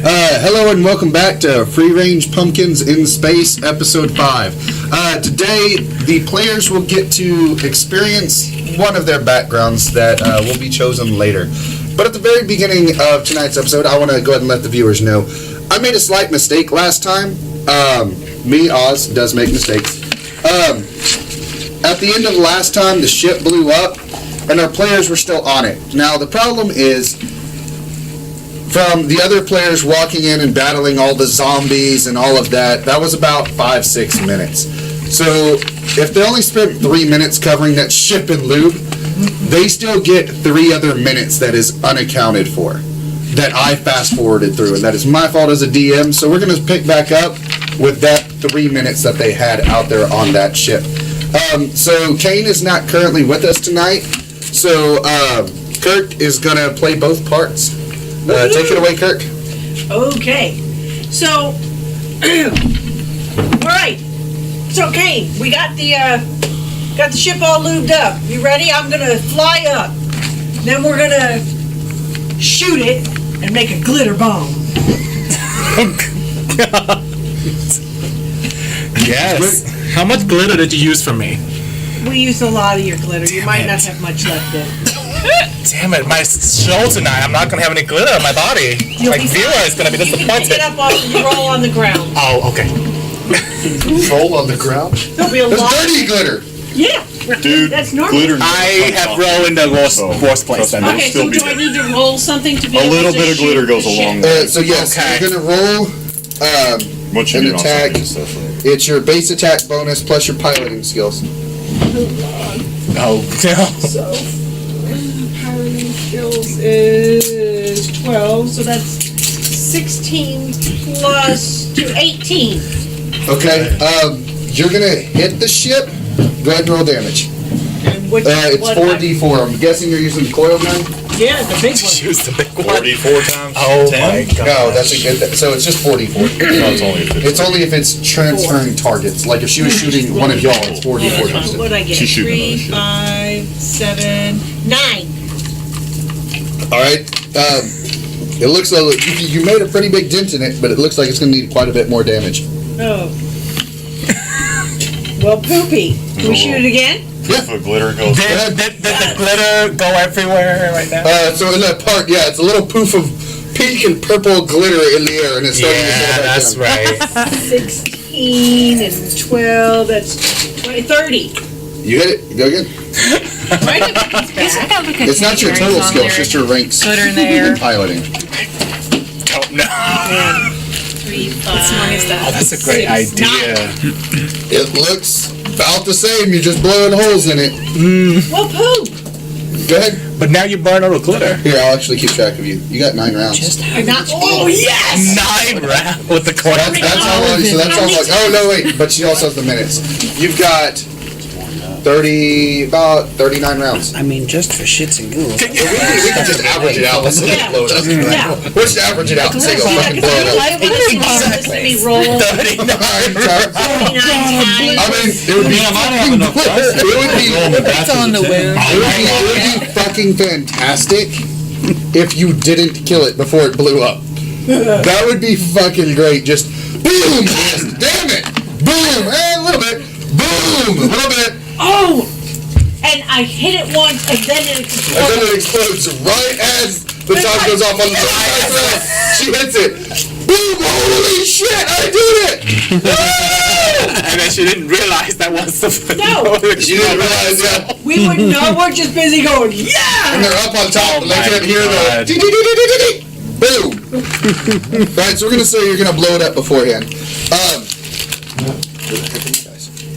Hello and welcome back to Free Range Pumpkins in Space, Episode 5. Today, the players will get to experience one of their backgrounds that will be chosen later. But at the very beginning of tonight's episode, I want to go ahead and let the viewers know I made a slight mistake last time. Me, Oz, does make mistakes. At the end of last time, the ship blew up, and our players were still on it. Now, the problem is, from the other players walking in and battling all the zombies and all of that, that was about 5-6 minutes. So, if they only spent 3 minutes covering that ship and lube, they still get 3 other minutes that is unaccounted for, that I fast-forwarded through, and that is my fault as a DM, so we're going to pick back up with that 3 minutes that they had out there on that ship. So, Cain is not currently with us tonight, so Kirk is going to play both parts. Take it away, Kirk. Okay. So, alright. So, Cain, we got the ship all lubed up. You ready? I'm gonna fly up. Then we're gonna shoot it and make a glitter bomb. Yes. How much glitter did you use for me? We used a lot of your glitter. You might not have much left in. Damn it, my show tonight, I'm not going to have any glitter on my body. My viewer is going to be disappointed. You can pick it up off and roll on the ground. Oh, okay. Roll on the ground? There'll be a lot. There's dirty glitter! Yeah. Dude, that's normal. glitter. I have rolled in the worst place. Then. Okay, so do I need to roll something to be able to A little bit of glitter goes a long way. So yes, Okay. you're going to roll an attack. It's your base attack bonus plus your piloting skills. Oh, So, piloting skills is 12, so that's 16 plus 18. Okay, you're going to hit the ship. Go ahead and roll damage. And what, It's 4d4. I'm guessing you're using the coil gun? Yeah, the big one. use the big one. 44 times Oh 10? my god. No, that's a good. So it's just 44. No, it's only if It's only if it's transferring targets. Like if she was shooting one of y'all, it's 44 times. What did I get? She's shooting 3, 5, 7, 9. All right. It looks like you made a pretty big dent in it, but it looks like it's going to need quite a bit more damage. Oh. Well, poopy. Can we shoot it again? If a glitter goes. Did the glitter go everywhere right now? So in that part, yeah, it's a little poof of pink and purple glitter in the air, and it's starting to fall back that's down. right. 16 and 12, that's 20, 30. You hit it. Go again. It's not your total skill, it's just your ranks. Glitter in the air. In piloting. Oh, no. 3, 5. Oh, that's a great idea. It looks about the same. You're just blowing holes in it. Well, poop. Go ahead. But now you burn all the glitter. Here, I'll actually keep track of you. You got 9 rounds. Oh, yes! 9 rounds with the corner. That's how long. So that's how long. Oh no, wait. But she also has the minutes. You've got about 39 rounds. I mean, just for shits and giggles. We can just average it out. Let's blow it up. We'll just average it out and say go fucking blow it up. I would have let me roll 39 49 times. I mean, it would be fucking It's on the wind. It would be fucking fantastic if you didn't kill it before it blew up. That would be fucking great. Just boom, damn it, boom, and a little bit, boom, a little bit. Oh! And I hit it once, and then it explodes. And then it explodes right as the time goes off on the side. She hits it. Boom! Holy shit! I did it! And then she didn't realize that was the... No. She didn't realize that. We wouldn't know. We're just busy going, yeah! And they're up on top, and they can't hear the... Boom! Alright, so we're gonna say you're gonna blow it up beforehand.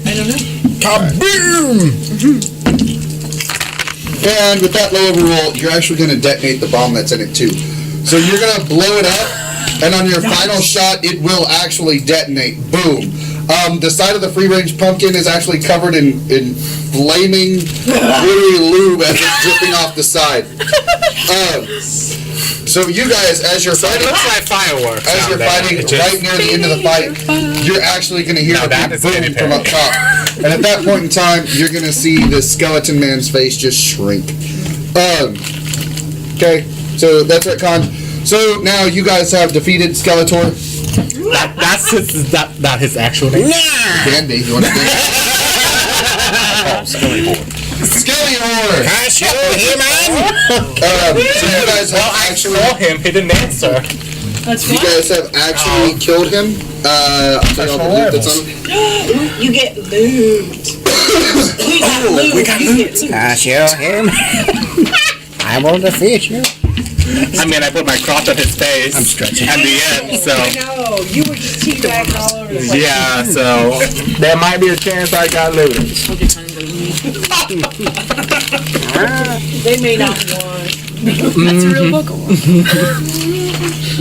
I don't know. Kaboom! And with that low of a roll, you're actually going to detonate the bomb that's in it too. So you're going to blow it up, and on your final shot, it will actually detonate. Boom. The side of the free-range pumpkin is actually covered in flaming, glittery lube as it's dripping off the side. So you guys, as you're fighting, it looks like fireworks. as you're fighting right near the end of the fight, you're actually going to hear a big boom from up top. And at that point in time, you're going to see the skeleton man's face just shrink. Okay, so that's retcon. So now you guys have defeated Skeletor. That's not his actual name. Can be. You want to do Skeletor! Gosh, hey, man! So you guys have actually... Call him. He didn't answer. That's You fine. guys have actually killed him. I'll tell you all the loot that's on him. You get lubed. We got lubed. Gosh, hey, man! I will defeat you. I mean, I put my cross on his face. I'm stretching. At the end, so... I know. You were just teabagging all over the place. Yeah, so... There might be a chance I got looted. They may not want. That's a real vocal.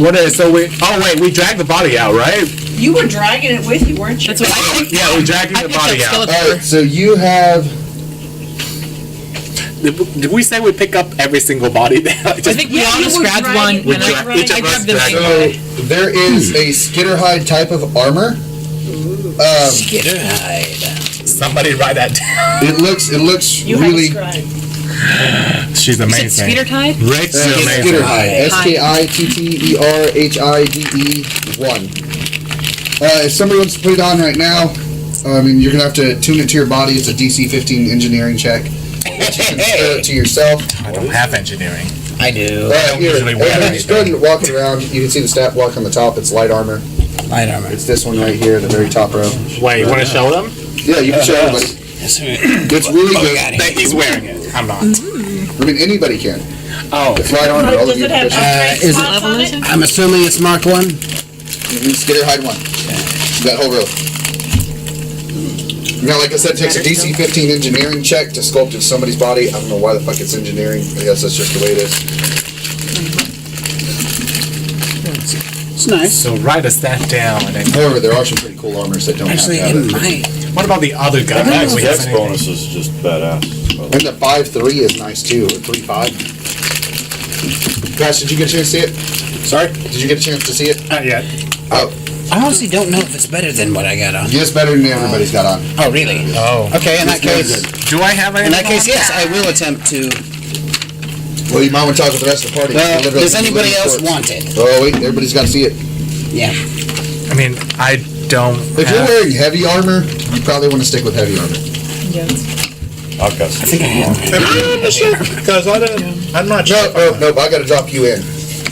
What is... So we... Oh, wait, we dragged the body out, right? You were dragging it with you, weren't you? That's what I think. Yeah, we dragged the body out. Alright, so you have... Did we say we pick up every single body there? I think we all just you were grabbed dragging- one, and We I dra- each of us grabbed them dragged anyway. So there is a skitterhide type of armor. Skitter hide. Somebody write that down. It looks You really... have a scribe. She's Is it amazing. Skeeter Tide? Rick's amazing. Skitterhide. SKITTERHIDE1. If somebody wants to put it on right now, I mean, you're going to have to tune it to your body. It's a DC 15 engineering check. You can spare it to yourself. I don't have engineering. I do. don't Here, usually wear everybody just go ahead and walk it around. You can see the stat block on the top. It's light armor. Light armor. It's this one right here, the very top row. Wait, you want to show them? Yeah, you can show everybody. Yes, sir. It's really Oh, we good. got it. That he's wearing it. I'm not. I mean, anybody can. Oh. It's light armor. All of Does you it have can upgrade is it spots on it? I'm assuming it's Mark 1. Skitterhide 1. That whole row. Now, like I said, it takes a DC 15 engineering check to sculpt in somebody's body. I don't know why the fuck it's engineering. I guess that's just the way it is. It's nice. So write a stat down and then... However, there are some pretty cool armors that don't Actually, have it that. might. What about the other guy? Max We dex have bonus is just badass. And the 5.3 is nice too, or 3.5. Gosh, did you get a chance to see it? Sorry? Did you get a chance to see it? Not yet. Oh, I honestly don't know if it's better than what I got on. yes, better than everybody's got on. Oh, really? Oh. Okay, in that case, Do I have any? in that case, yes, I will attempt to. Well, you might want to talk with the rest of the party. Well, Literally, does anybody living else corpse. want it? Oh, wait, everybody's got to see it. Yeah. I mean, I don't. If you're wearing heavy armor, you probably want to stick with heavy armor. I've got some. Because I'm not No, I got to drop you in.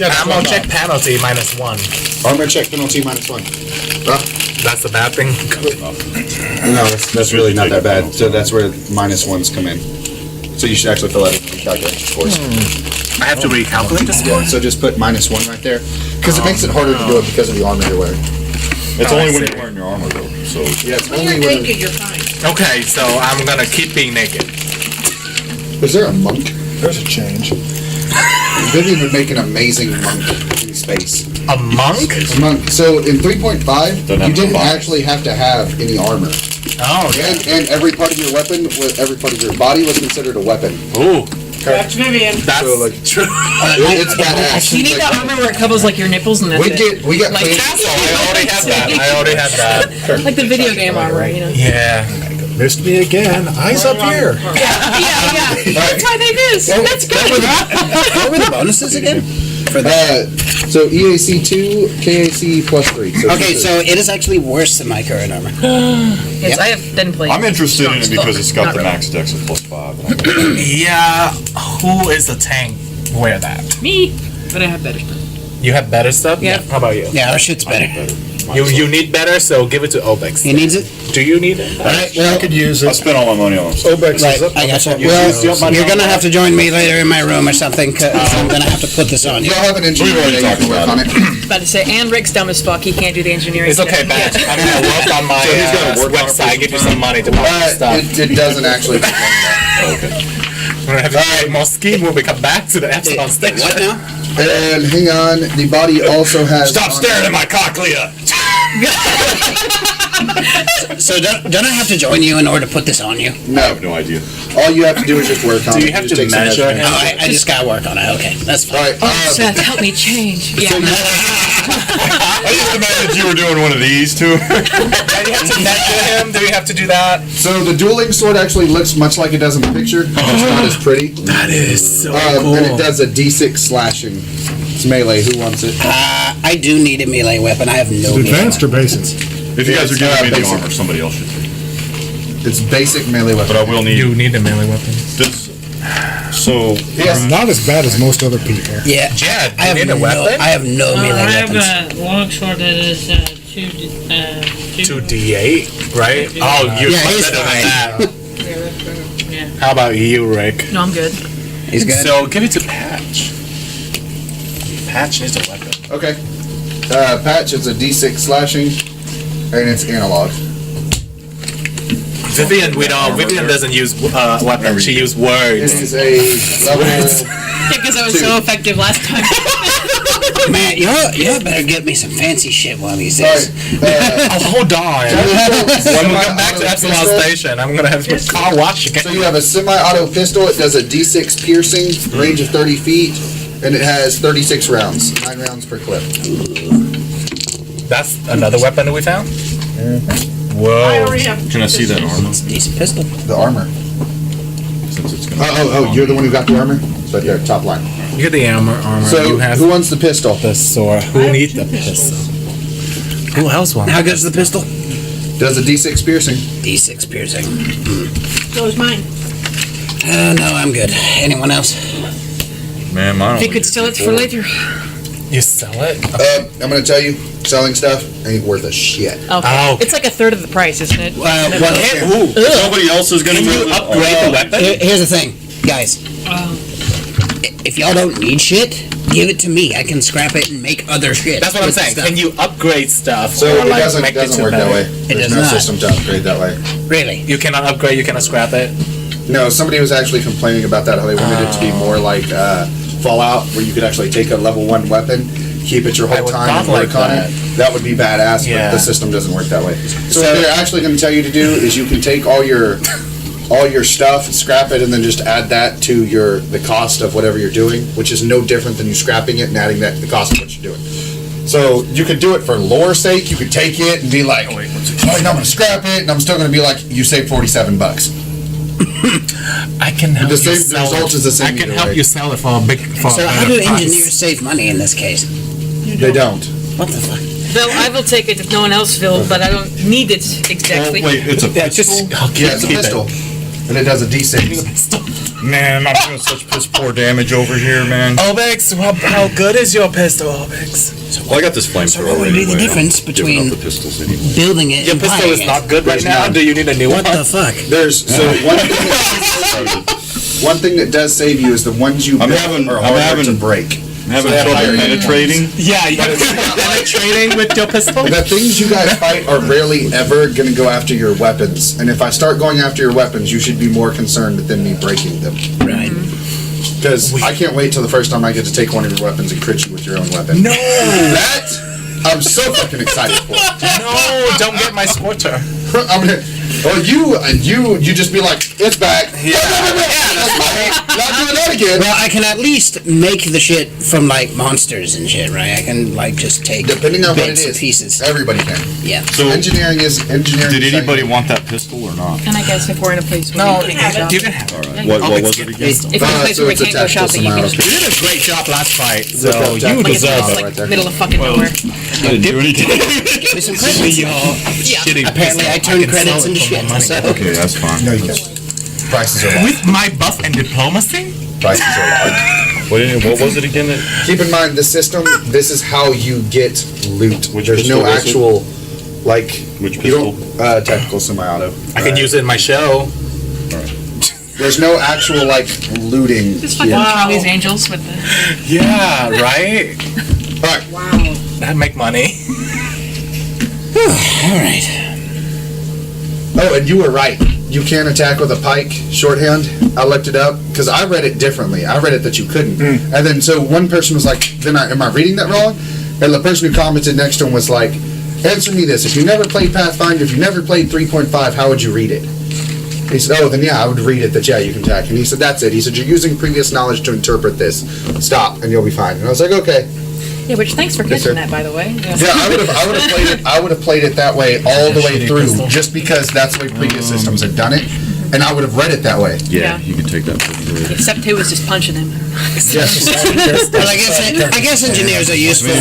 I'm on check penalty -1. Armor check penalty -1. Huh? That's a bad thing. No, that's really not that bad. So that's where -1s come in. So you should actually fill out a calculation scores. I have to recalculate this Yeah, so just put -1 right there. Because it makes it harder to do it because of the armor you're wearing. It's Oh, only I when see. you're wearing your armor though. So Yeah, it's When only you're when... naked, you're fine. Okay, so I'm gonna keep being naked. Is there a monk? There's a change. Vivian would make an amazing monk in space. A monk? A monk. So in 3.5, Doesn't have you didn't no body. actually have to have any armor. Oh, yeah. And every part of your weapon, every part of your body was considered a weapon. Ooh, That's Vivian. that's So, like, true. It's badass. You need that armor where it covers like your nipples and that's We it. get Like clean. that's I already had that. I already had that. like the video game armor, you know. Yeah. Missed me again. Eyes up here. Yeah. That's why they miss. That's good. What were the bonuses again? For that? So EAC 2, KAC +3. Okay, so it is actually worse than my current armor. Yes, I have didn't play. I'm interested in it because it's got Not the really. max dex of +5. Yeah. Who is the tank? Wear that. Me, but I have better stuff. You have better stuff? Yeah. How about you? Yeah, our shit's better. You need better, so give it to Obix. He needs it? Do you need it? Alright, I well, could use I it. spent all my money on them. Obix right, is up. I gotcha. You Well, use your money you're on gonna that? have to join me later in my room or something, cause I'm gonna have to put this on you. Y'all have an engineer already that you talked can work about on it. About to say, and Rick's dumb as fuck. He can't do the engineering. It's okay, today. Badge. I'm gonna work on my So he's gotta work on it website, give you some money to buy stuff. It doesn't actually. We're gonna have to create more scheme when we come back to the Epsilon station. What now? And hang on, the body also has. Stop staring at my cochlea! So don't I have to join you in order to put this on you? I No, have no idea. all you have to do is just work on it. Do you have Just to take some measure measurements. Oh, I just gotta work on it. Okay, that's fine. Alright, Oh, Seth, help me change. Yeah. I just imagined you were doing one of these too. Do you have to measure him? Do you have to do that? so the dueling sword actually looks much like it does in the picture. It's not as pretty. That is so And it does a D6 slashing. It's melee. Who wants it? I do need a melee weapon. I have no melee Advanced or weapon. basic? If you guys are giving me the basic. armor, somebody else should take it. It's basic melee weapon. But I will need You need a melee weapon. this. So, Yes. Not as bad as most other people. Yeah. Jed, I have you need a no, weapon? I have no melee I have weapons. a longsword that is 2d8, right? Oh, you're Yeah, much he's better than fine. that. Yeah, that's better. Yeah. How about you, Rick? No, I'm good. He's good. So give it to Patch. Patch needs a weapon. Okay. Patch is a D6 slashing, and it's analog. Vivian, Vivian doesn't use weapons. She uses It words. is a level. Because I was 2. so effective last time. Man, y'all better get me some fancy shit one of these Sorry. days. Oh, hold on. When we come back to Epsilon Pistol. Station, I'm gonna have your car wash again. So you have a semi-auto pistol. It does a D6 piercing, range of 30 feet, and it has 36 rounds. 9 rounds per clip. That's another weapon that we found? I Whoa. already have. can I see that armor? Decent pistol. The armor. Since it's gonna Oh, you're the one who got the armor? So there, top line. You get the armor. So, You have who wants the pistol? the sword. I Who have needs 2 the pistols. pistol? Who else wants How good's the pistol? Does a D6 piercing. D6 piercing. So is mine. No, I'm good. Anyone else? Man, mine. If you could steal it for later. You sell it? I'm going to tell you, selling stuff ain't worth a shit. Okay. Oh. It's like a third of the price, isn't it? Well, Nobody else is gonna Can you do it. upgrade the weapon? here's the thing, guys. If y'all don't need shit, give it to me. I can scrap it and make other shit. That's what I'm with the saying. stuff. Can you upgrade stuff? So or it doesn't make it to work that better? way. There's does no not. system to upgrade that way. Really? You cannot upgrade, you cannot scrap it. No, somebody was actually complaining about that, how they wanted it to be more like Fallout, where you could actually take a level 1 weapon, keep it your I whole would time not and work like on that. it. That would be badass, Yeah. but the system doesn't work that way. So what they're actually going to tell you to do is you can take all your stuff, scrap it, and then just add that to the cost of whatever you're doing, which is no different than you scrapping it and adding that to the cost of what you're doing. So you could do it for lore's sake. You could take it and be like, oh, I'm going to scrap it, and I'm still going to be like, you saved $47. I can help The you same- the sell result it. is the same I can either help way. you sell it for a big for So a how better do price. engineers save money in this case? They don't. What the fuck? Well, I will take it if no one else will, but I don't need it Oh, exactly. wait, it's a Yeah, pistol? just I'll keep, Yeah, it's a keep pistol. It. And it does a D6. Man, I'm doing such piss poor damage over here, man. Obix, how good is your pistol, Obix? Well, I got this flamethrower what would be the anyway. difference I'm giving between up the pistols anyway. Building it Your and pistol buying is it? not good right There's now. none. Do you need a new What one? the fuck? There's one thing that does save you is the ones you I'm build having- are I'm harder having- to break. I'm having So they have trouble higher penetrating. Yeah, you gotta penetrating with your pistol. The things you guys fight are rarely ever going to go after your weapons. And if I start going after your weapons, you should be more concerned than me breaking them. Right. Because I can't wait till the first time I get to take one of your weapons and crit you with your own weapon. No, That, I'm so fucking excited for. no, don't get my scorcher. I'm gonna, or you just be like, it's back. Yeah. Not doing that again. Well, I can at least make the shit from like monsters and shit, right? I can like just take Depending on what it bits and is, pieces. everybody can. Yeah. So, Engineering is engineering. did anybody want that pistol or not? And I guess if we're in a place where No, we can't go you shopping. can have it. Alright, what was it again? If we're in a place so where we it's a can't go tactical shopping, you can semi-auto. You did a great job last fight, so Look up you tactical like it's deserve semi-auto it. right there. middle of fucking nowhere. I didn't do anything. Give me some credits. Shitty Apparently, I pistol. turn can credits sell it into for more shit. money. So. Okay, that's fine. No, you can't. Prices are low. With my buff and diplomacy, Prices are low. What was it again? Keep in mind, the system, this is how you get loot. Which There's no pistol was it? actual, like, Which you don't, tactical semi-auto. I can use it in my show. There's no actual, like, looting Just fucking here. Charlie's Angels with the... Yeah, right. Alright, Wow. That'd make money. All right. oh, and you were right. You can attack with a pike, shorthand. I looked it up, because I read it differently. I read it that you couldn't. And then, so one person was like, am I reading that wrong? And the person who commented next to him was like, answer me this. If you never played Pathfinder, if you never played 3.5, how would you read it? He said, oh, then yeah, I would read it that, yeah, you can attack. And he said, that's it. He said, you're using previous knowledge to interpret this. Stop, and you'll be fine. And I was like, okay. Yeah, which thanks for Yes, sir. catching that, by the way. Yeah. Yeah, I would have played it that way all the way Shitty through, pistol. just because that's the way previous systems had done it. and I would have read it that way. Yeah, you can take that picture. Except he was just punching him. Yes. Well, I guess engineers are useful. I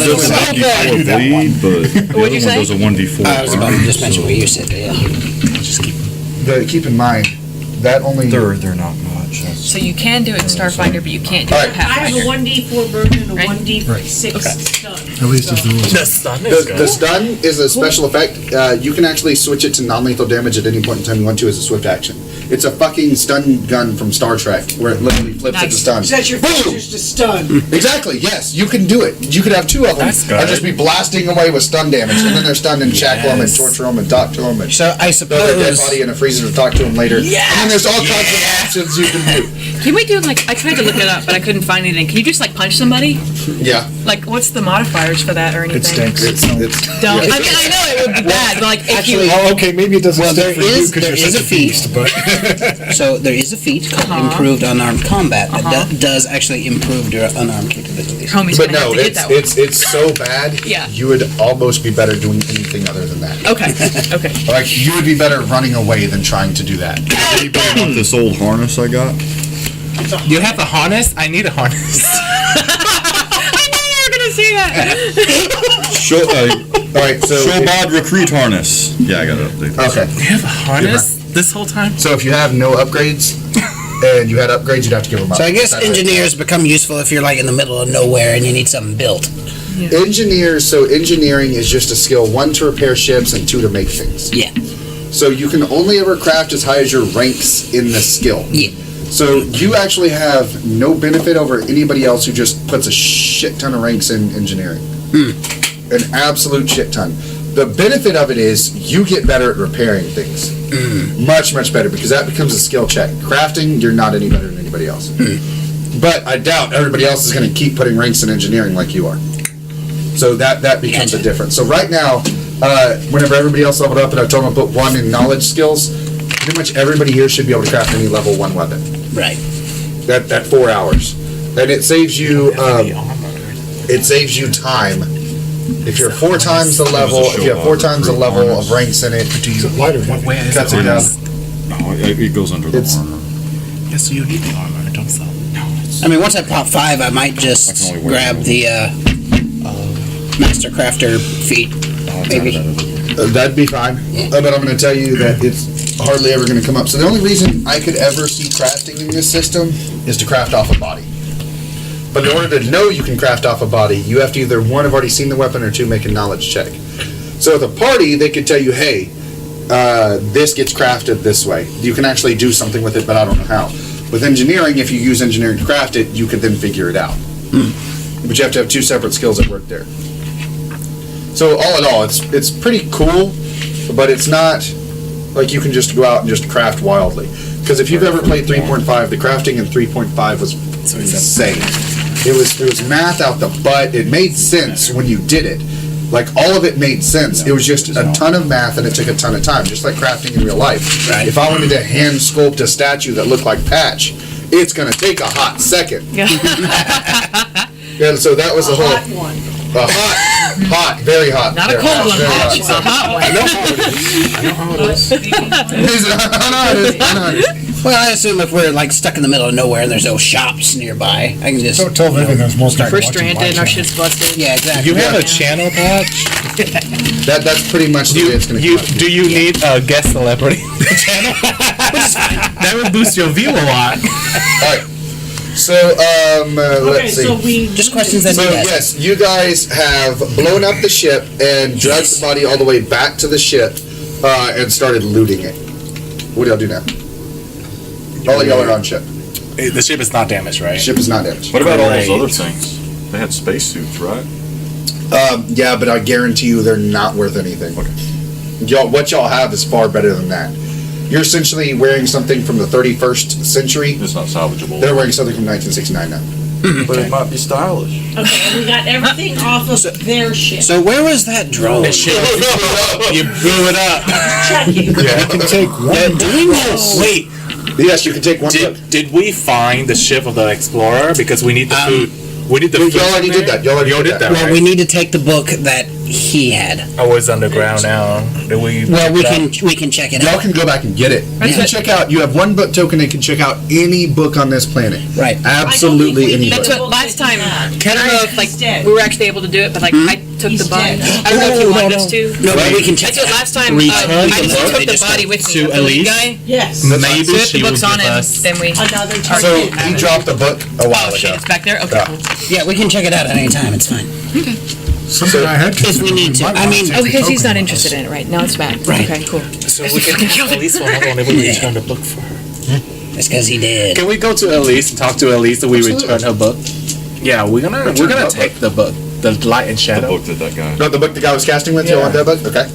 mean, it doesn't make you bleed, but the What'd you other one say? does a 1d4. I was about to just mention what you said. Yeah. Keep in mind that only. They're not much. So you can do it in Starfinder, but you can't do All it right. in I have a Pathfinder. 1d4 burn and a Right. 1d6 Okay. stun. At least if the rules. The stun is The good. stun is a special effect. You can actually switch it to non-lethal damage at any point in time you want to as a swift action. It's a fucking stun gun from Star Trek where it literally flips it to Nice. stun. Set your Boom! features to stun. Exactly, yes. You can do it. You could have two of them. That's good. I'd just be blasting away with stun damage. And then they're stunned and shackle them and torture them and talk to them and So I throw their dead suppose. body in a freezer to talk to them later. Yes! And then there's all kinds of options you can do. Can we do like, I tried to look it up, but I couldn't find anything. Can you just like punch somebody? Yeah. Like, what's the modifiers for that or anything? It stinks. It's Don't. I mean, I know it would be bad, but like, if Actually- you. Oh, okay, maybe it doesn't Well, stink there for you is- because there you're is such a a feat. beast, but So there is a feat called improved unarmed combat that does actually improve your unarmed capabilities. Homie's But gonna have no, to get it's that one. it's so bad. Yeah. You would almost be better doing anything other than that. Okay. Okay. Like you would be better running away than trying to do that. Anybody want this old harness I got? You have a harness? I need a harness. I knew you were gonna say that. Show, All right, so Showbod recruit harness. Yeah, I got to update this. okay. You have a harness this whole time? So if you have no upgrades and you had upgrades, you'd have to give them up. So I guess That's it. engineers become useful if you're like in the middle of nowhere and you need something built. Engineers. So engineering is just a skill: 1 to repair ships and 2 to make things. Yeah. So you can only ever craft as high as your ranks in the skill. Yeah. So you actually have no benefit over anybody else who just puts a shit ton of ranks in engineering. An absolute shit ton. The benefit of it is you get better at repairing things. Much, much better, because that becomes a skill check. Crafting, you're not any better than anybody else. But I doubt everybody else is going to keep putting ranks in engineering like you are. So that becomes a difference. So right now, whenever everybody else leveled up and I told them to put 1 in knowledge skills, pretty much everybody here should be able to craft any level 1 weapon. Right. That 4 hours. And it saves you time. If you're 4 times the level, if you have 4 times the level of ranks in it, lighter one. cuts it down. Oh, it goes under the It's- armor. Yes, so you need the armor. Don't sell. No. I mean, once I pop 5, I might I just can only wear grab one. the Master Crafter feat. Maybe. That'd be fine. But I'm going to tell you that it's hardly ever going to come up. So the only reason I could ever see crafting in this system is to craft off a body. But in order to know you can craft off a body, you have to either 1, have already seen the weapon, or 2, make a knowledge check. So with a party, they could tell you, hey, this gets crafted this way. You can actually do something with it, but I don't know how. With engineering, if you use engineering to craft it, you could then figure it out. But you have to have 2 separate skills that work there. So all in all, it's pretty cool, but it's not like you can just go out and just craft wildly. Because if you've ever played 3.5, the crafting in 3.5 was insane. It was math out the butt. It made sense when you did it. Like, all of it made sense. It was just a ton of math, and it took a ton of time, just like crafting in real life. Right. If I wanted to hand sculpt a statue that looked like Patch, it's going to take a hot second. Yeah. And so that was the whole... Hot one. Hot, very hot. Not a Very cold one, very Patch. It's a hot one. I know how it is. I know it is. Well, I assume if we're like stuck in the middle of nowhere and there's no shops nearby, I can just. Don't tell Vivian there's more start people We're watching stranded and our my shit's busted. Yeah, exactly. You have a channel patch? That's pretty much the way it's going to come out. Do you need a guest celebrity channel? That would boost your view a lot. Alright. So, Okay, let's see. so we Just questions that So, you ask. yes, you guys have blown up the ship and dragged the body all the way back to the ship and started looting it. What do y'all do now? All of y'all are on ship. The ship is not damaged, right? Ship is not damaged. What about all those Great. other things? They had spacesuits, right? Yeah, but I guarantee you they're not worth anything. Y'all, what y'all have is far better than that. You're essentially wearing something from the 31st century. It's not salvageable. They're wearing something from 1969 now. But it might be stylish. Okay, we got everything off of their ship. So where was that drone? The ship. You blew it up. Check it. You can take one. Do we know? Wait, Yes, you can take one look. did we find the ship of the explorer? Because we need the food. We need the food. Y'all already did that. Y'all already did that. Well, we need to take the book that he had. Oh, it's underground now. Do we? Well, we can check it Y'all out. can go back and get it. You That's can it. check out. You have one book token and can check out any book on this planet. Right. Absolutely any That's book. what last time. Can I don't know if He's dead. we were actually able to do it, but I took He's the body. dead. I don't know if you wanted us to. No, but we can check That's it what out. last time. Return I the just book took the just body with me. to The lead Elise? guy. Yes. Maybe So if she the will book's give on him, us. then we. Another So target. you dropped the book a while Oh shit! ago. It's back there. Okay. Cool. Yeah, we can check it out at any time. It's fine. Something I had If we need to. I mean, Oh, because he's not interested in it right now. It's back. Right. Okay. Cool. So we can at least whenever we return the book for her. it's because he did. Can we go to Elise and talk to Elise and we return her book? Yeah, we're gonna what take the book, the light and The shadow. book that guy. No, the book the guy was casting with. You Yeah. want that book? Okay.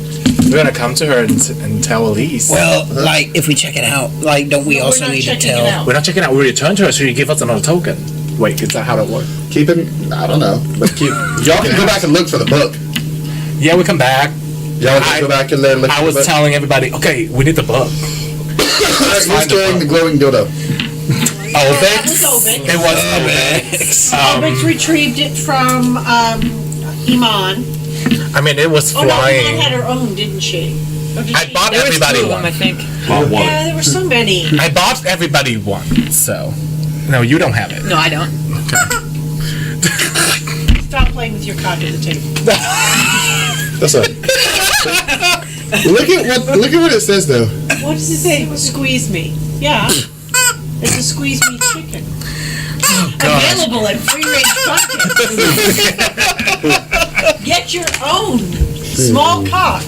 We're gonna come to her and tell Elise. Well, like, if we check it out, like, don't we No, we're also not need to checking tell? it out. We're not checking out. We return to her, so you give us another token. Wait, is that how that works? Keep it. I don't know, but keep. Y'all can go back and look for the book. Yeah, we come back. Y'all can go back and then look. I for was the book. telling everybody, okay, we need the book. Who's carrying the glowing dildo? Obix. That was Obix. It was Obix. Obix retrieved it from Emon. I mean, it was Oh no, Emon flying. had her own, didn't she? Or did I she? bought There was everybody two of them, one. I think. Not one. Yeah, there were so many. I bought everybody one, so. No, you don't have it. No, I don't. Stop playing with your cock at the table. That's a. Look at what it says though. What does it say? Squeeze me. Yeah. It's a squeeze me chicken. Available at Free Range Pumpkins. Get your own small cock.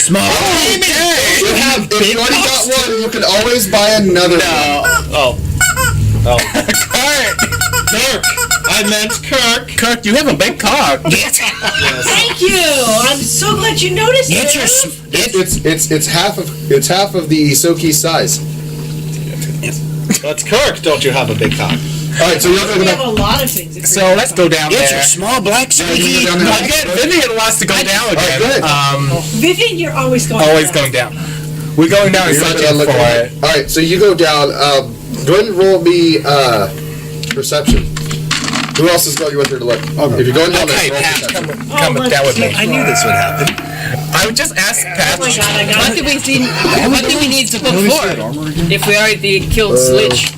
Small. You have. If you already got one, you can always buy another. one. Kirk! I meant Kirk! Kirk, you have a big cock. Thank you. I'm so glad you noticed Get your. it. It's half of the Isoki's size. That's Kirk, don't you have a big cock? All right, so y'all We go have back. a lot of things. at So Free Range let's go down Get your there. small black you squeaky. go down there. Again, Vivian wants to go down again. good. Pumpkins. Vivian, you're always going. Always down. going down. We're going down and You're searching gonna look for at it. All right, so you go down. Go ahead and roll me perception. Who else is going with her to look? Okay. If you're going down Okay, there, roll Pat, perception. come let's down with me. see. I knew this would happen. I would just ask Pat. Oh my god, I got What it. do we need? What do we need to book for? If we already killed Slitch.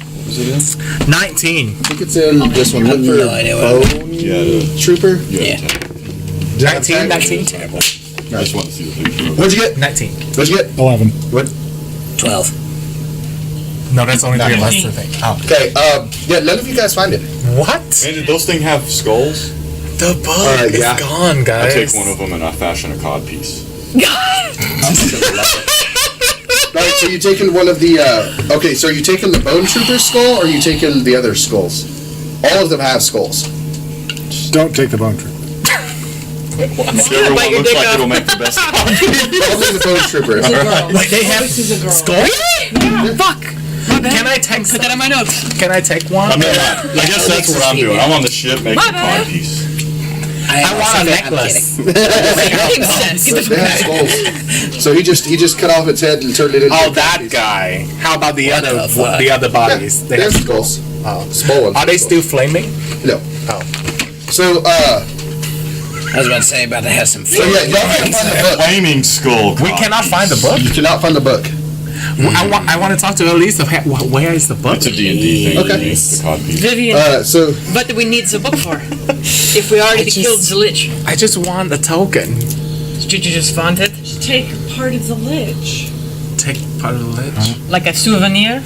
19. I think it's in this one. Look No idea what- for Bone Yeah. Trooper. Yeah. 19, 19. Terrible. I just want to see the picture. What'd you get? 19. What'd you get? 11. 12. No, that's only 3 of us, I think. Oh. Okay. Yeah. None of you guys find it. What? Man, did those things have skulls? The book is yeah. gone, I guys. take one of them and I fashion a cod piece. All right. So you taking one of the? Okay. So are you taking the Bone Trooper skull, or are you taking the other skulls? All of them have skulls. Don't take the bone trip. Whichever one looks like it'll make the best. Only the Bone Trooper. Like they have This is a girl. skulls? Fuck. My bad. Can I take Put that on my notes. Can I take one? I mean, I guess that's what I'm doing. I'm on the ship making a cod piece. I want a I'm necklace. kidding. Makes sense. Get the They have skulls. So he just cut off its head and turned it into. Oh, that guy. How about the other the fuck? the other bodies? They have skulls. Small ones. Are they still flaming? No. Oh. So I was about to say, about to have some So fun. yeah, y'all can't find the book. Flaming skull. We cannot find the book. You cannot find the book. I want to talk to Elise. Where is the book? It's a D&D thing. Okay. The cod piece. Vivian, So what do we need the book for? If we already killed the Lich, I just want the token. did you just find it? Take part of the lich. Take part of the lich. Like a souvenir?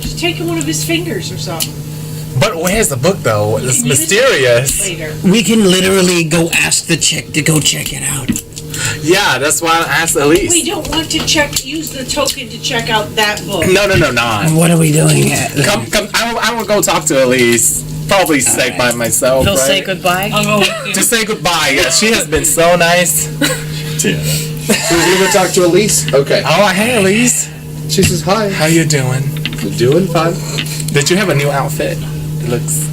Just take one of his fingers or something. But where's the book though? It's You can use it mysterious. Later. We can literally go ask the chick to go check it out. Yeah, that's why I asked We Elise. don't want to use the token to check out that book. No. What are we doing at? Come. I will go talk to Elise. Probably say by myself. He'll right? say goodbye. I'll go with you. Just say goodbye. Yeah, she has been so nice. Yeah. so you gonna talk to Elise? Okay. Oh, hey Elise. She says hi. How you doing? You're doing fine. Did you have a new outfit? It looks.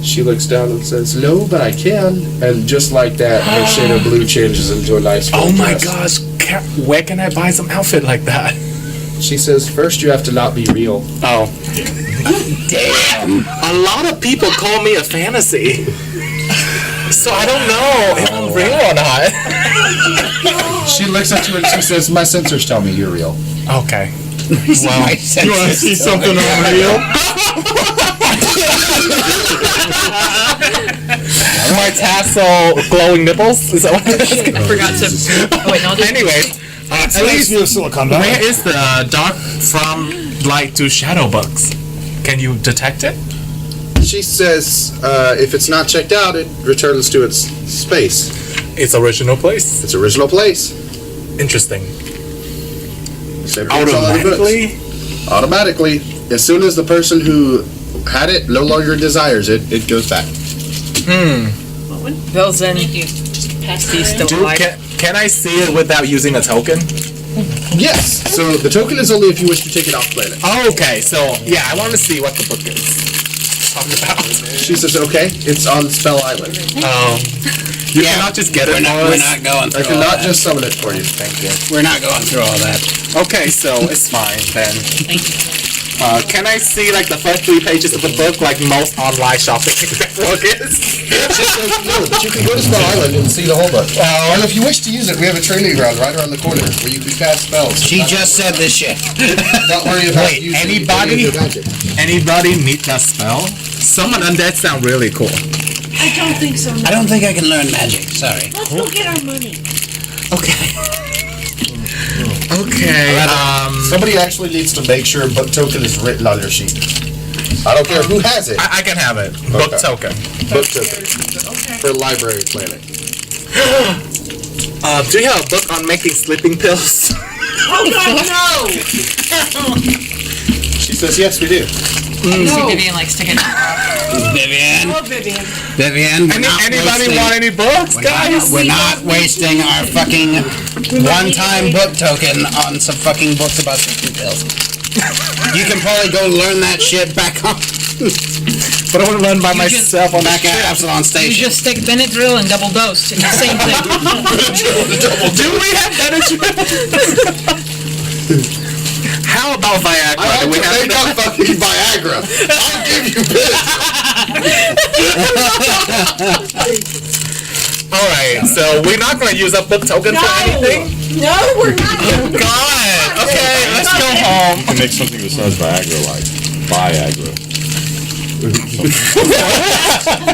She looks down and says, "No, but I can." And just like that, her shade of blue changes into a nice. Oh full my dress. gosh. Where can I buy some outfit like that? She says, "First, you have to not be real." Oh. Damn. A lot of people call me a fantasy. So I don't know if I'm real or not. She looks at you and she says, "My sensors tell me you're real." Okay. Well, You want to see something unreal? My tassel glowing nipples? Is that what it is? I forgot to. Oh, wait, no. Anyways, at least you Silicon Valley. where is the dark from light to shadow books? Can you detect it? She says, "If it's not checked out, it returns to its space, Its original place. its original place." Interesting. Same thing as all other books. Automatically, as soon as the person who had it no longer desires it, it goes back. Well, then. He's still alive. Can I see it without using a token? Yes. So the token is only if you wish to take it off planet. Oh, okay, so yeah, I want to see what the book is talking about. She says, "Okay, it's on Spell Island. You cannot just get it. we're not going I through all cannot that. just summon it for you." Thank you. We're not going through all that. Okay, so it's fine then. Thank you. Can I see like the first 3 pages of the book, like most online shopping that book is? She says, "No, but you can go to Spell Island and see the whole book. And if you wish to use it, we have a training ground right around the corner where you can cast spells. She just said this shit. Not worry about Wait, using anybody? any of your magic." Anybody need that spell? Summon undead sound really cool. I don't think so. I don't think I can learn magic. Sorry. Let's go get our money. Okay. Okay. Somebody actually needs to make sure book token is written on your sheet. I don't care who has it. I can have it. Book Okay. token. Book token for library planet. Do you have a book on making sleeping pills? Oh God, no! She says, "Yes, we do." No. Vivian likes to get. Vivian. Oh, Vivian. Vivian. we're not Anybody wasting- want any books, guys? We're not wasting our fucking one-time book token on some fucking books about sleeping pills. You can probably go learn that shit back on But I want to run by just- myself on back that at Absalon You Station. just take Benadryl and double dose. It's the same thing. Do we have Benadryl? How about Viagra? I have Do we to have make up fucking Viagra. I'll give you this. Alright, so we're not going to use up book token for anything? No, we're not. God! Okay, let's go home. You can make something besides Viagra like Viagra.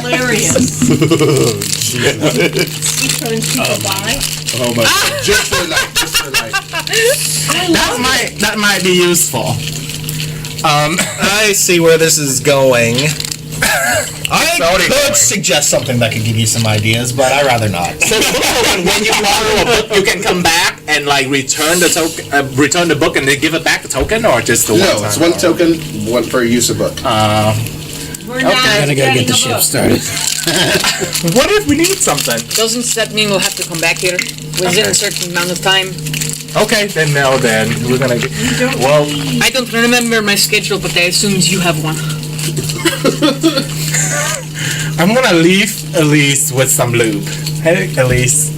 Hilarious. Oh my God. Just for light. Just for light. That might be useful. I see where this is going. I already could going. suggest something that could give you some ideas, but I'd rather not. So when you borrow a book, you can come back and like return the token, return the book, and then give it back the token, or just the one No, time? it's one token, one per use of book. We're not Gotta go getting get the a ship book. started. What if we need something? Doesn't that mean we'll have to come back here within a certain amount of time? Okay, then no, then we're gonna get. Well, I don't remember my schedule, but I assume you have one. I'm gonna leave Elise with some lube. Hey, Elise,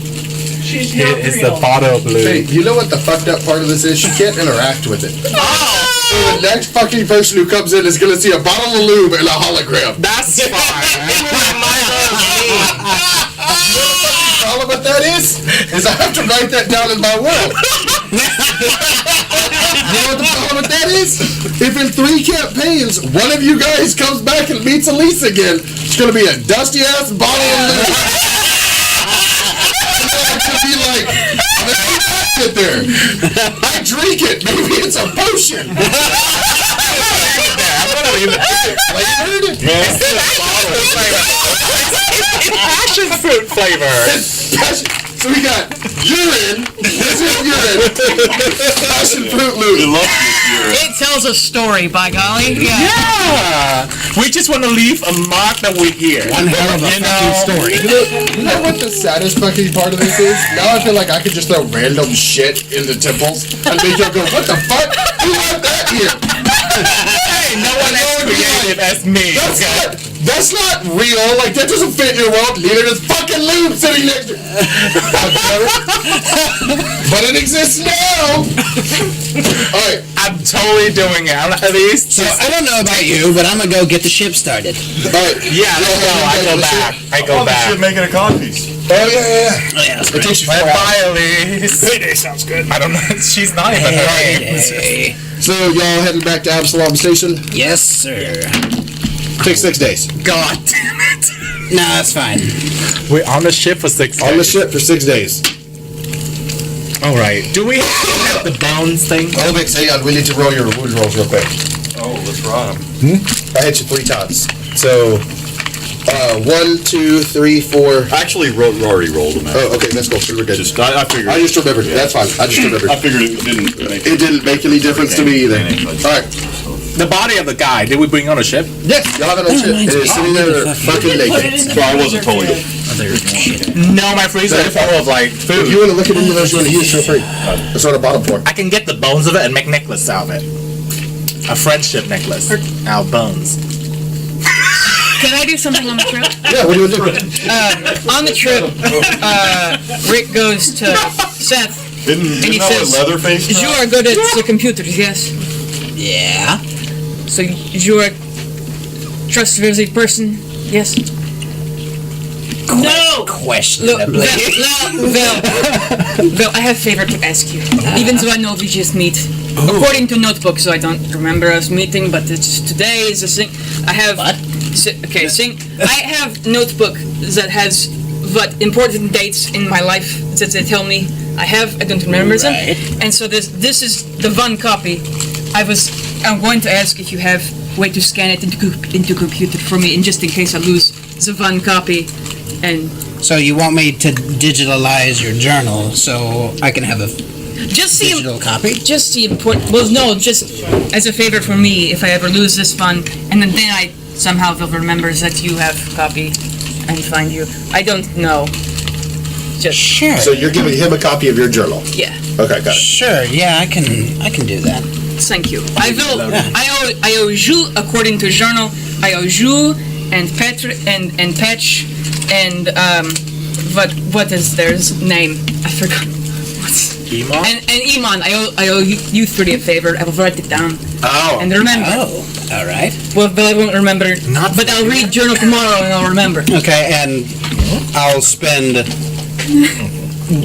She's here not is the real. bottle of lube. Hey, you know what the fucked up part of this is? She can't interact with it. So the next fucking person who comes in is gonna see a bottle of lube and a hologram. That's fine. It will remind her of me. The problem with that is I have to write that down in my will. You know what the problem with that is? If in 3 campaigns, one of you guys comes back and meets Elise again, it's gonna be a dusty ass bottle of lube. It's gonna be like, sit there. I drink it. Maybe it's a potion. I'm gonna leave it. Flavored? It's passion fruit flavor. So we got urine. This is urine. Passion fruit lube. It tells a story, by golly. Yeah. We just want to leave a mark that we're here. One hell of a fucking story. You know what the saddest fucking part of this is? Now I feel like I could just throw random shit in the temples and make y'all go, what the fuck? Who left that here? Hey, no one else created spaceship as me. That's not real. Like, that doesn't fit your world. Neither does fucking lube sitting next to But it exists now. Alright. I'm totally doing it. I'm at least. So I don't know about you, but I'm gonna go get the ship started. Alright. Yeah, let's go. I go back. I go back. Shit, making a codpiece. Oh, yeah. Oh, yeah, It takes you 4 hours. Finally. Payday sounds good. I don't know. She's not even Hey. So, y'all headed back to Absalom Station? Yes, sir. Takes 6 days. God damn it. No, that's fine. We're on the ship for 6 days. On the ship for 6 days. Alright. Do we have the bones thing? Obix, hang on. We need to roll your wound rolls real quick. Oh, let's rot him. I hit you 3 times. So, 1, 2, 3, 4. I actually already rolled him. Oh, okay, that's cool. We're good. I figured. I just remembered. That's fine. I just remembered. I figured it didn't make It didn't make any difference to me either. Alright. The body of the guy. Did we bring on a ship? Yes, y'all have it on ship. It is sitting there fucking naked. So I wasn't totally. No, my freezer is full of like If food. you want to look at any of those you want to use, feel free. That's on the bottom floor. I can get the bones of it and make necklace out of it. A friendship necklace. Out of bones. Can I do something on the trip? Yeah, what do you want to do? On the trip, Rick goes to Seth. Didn't he that what says, Leatherface? You are good at the computers, yes? Yeah. So you are a trustworthy person, yes? No! Look, Questionably. Well, I have a favor to ask you. Even though I know we just meet. According to notebook, so I don't remember us meeting, but it's today is a thing. I have... What? I have notebook that has what important dates in my life that they tell me. I don't remember them. And so this is the one copy. I'm going to ask if you have way to scan it into computer for me, and just in case I lose the one copy. And So you want me to digitalize your journal so I can have a just see digital copy? just the important. Well, no, just as a favor for me, if I ever lose this one, and then I somehow will remember that you have copy and find you. I don't know. Just Sure. So you're giving him a copy of your journal. yeah. Okay, got it. Sure. Yeah, I can do that. Thank you. I will. I owe you according to journal. I owe you and Petr and Patch and what is their name? I forgot. Emon? And Emon. I owe you three a favor. I will write it down Oh. and remember. Oh, all right. Well, but I won't remember. But I'll read journal tomorrow and I'll remember. Okay, and I'll spend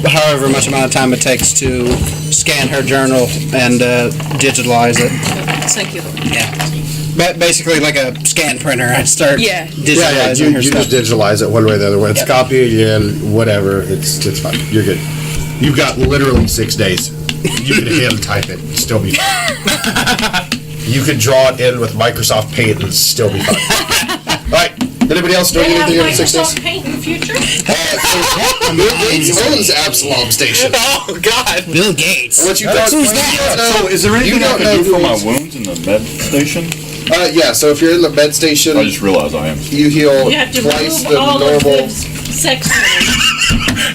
however much amount of time it takes to scan her journal and digitalize it. Thank you. Yeah. But basically like a scan printer. I start Yeah. digitalizing her You stuff. just digitalize it one way or the other way. It's copy again, whatever. It's fine. You're good. You've got literally 6 days. You can hand type it, still be fine. You can draw it in with Microsoft Paint and still be fine. Alright, anybody else doing They have anything in 6 days? Microsoft Paint in the future? Bill Gates owns Absalom Station. Oh, God. Bill Gates. What you Who's don't that? know- So is there anything you I don't can know do for who my is- wounds in the med station? Yeah, so if you're in the med station, I just realized I am. you heal You have to twice remove the all of normal. the sex toys.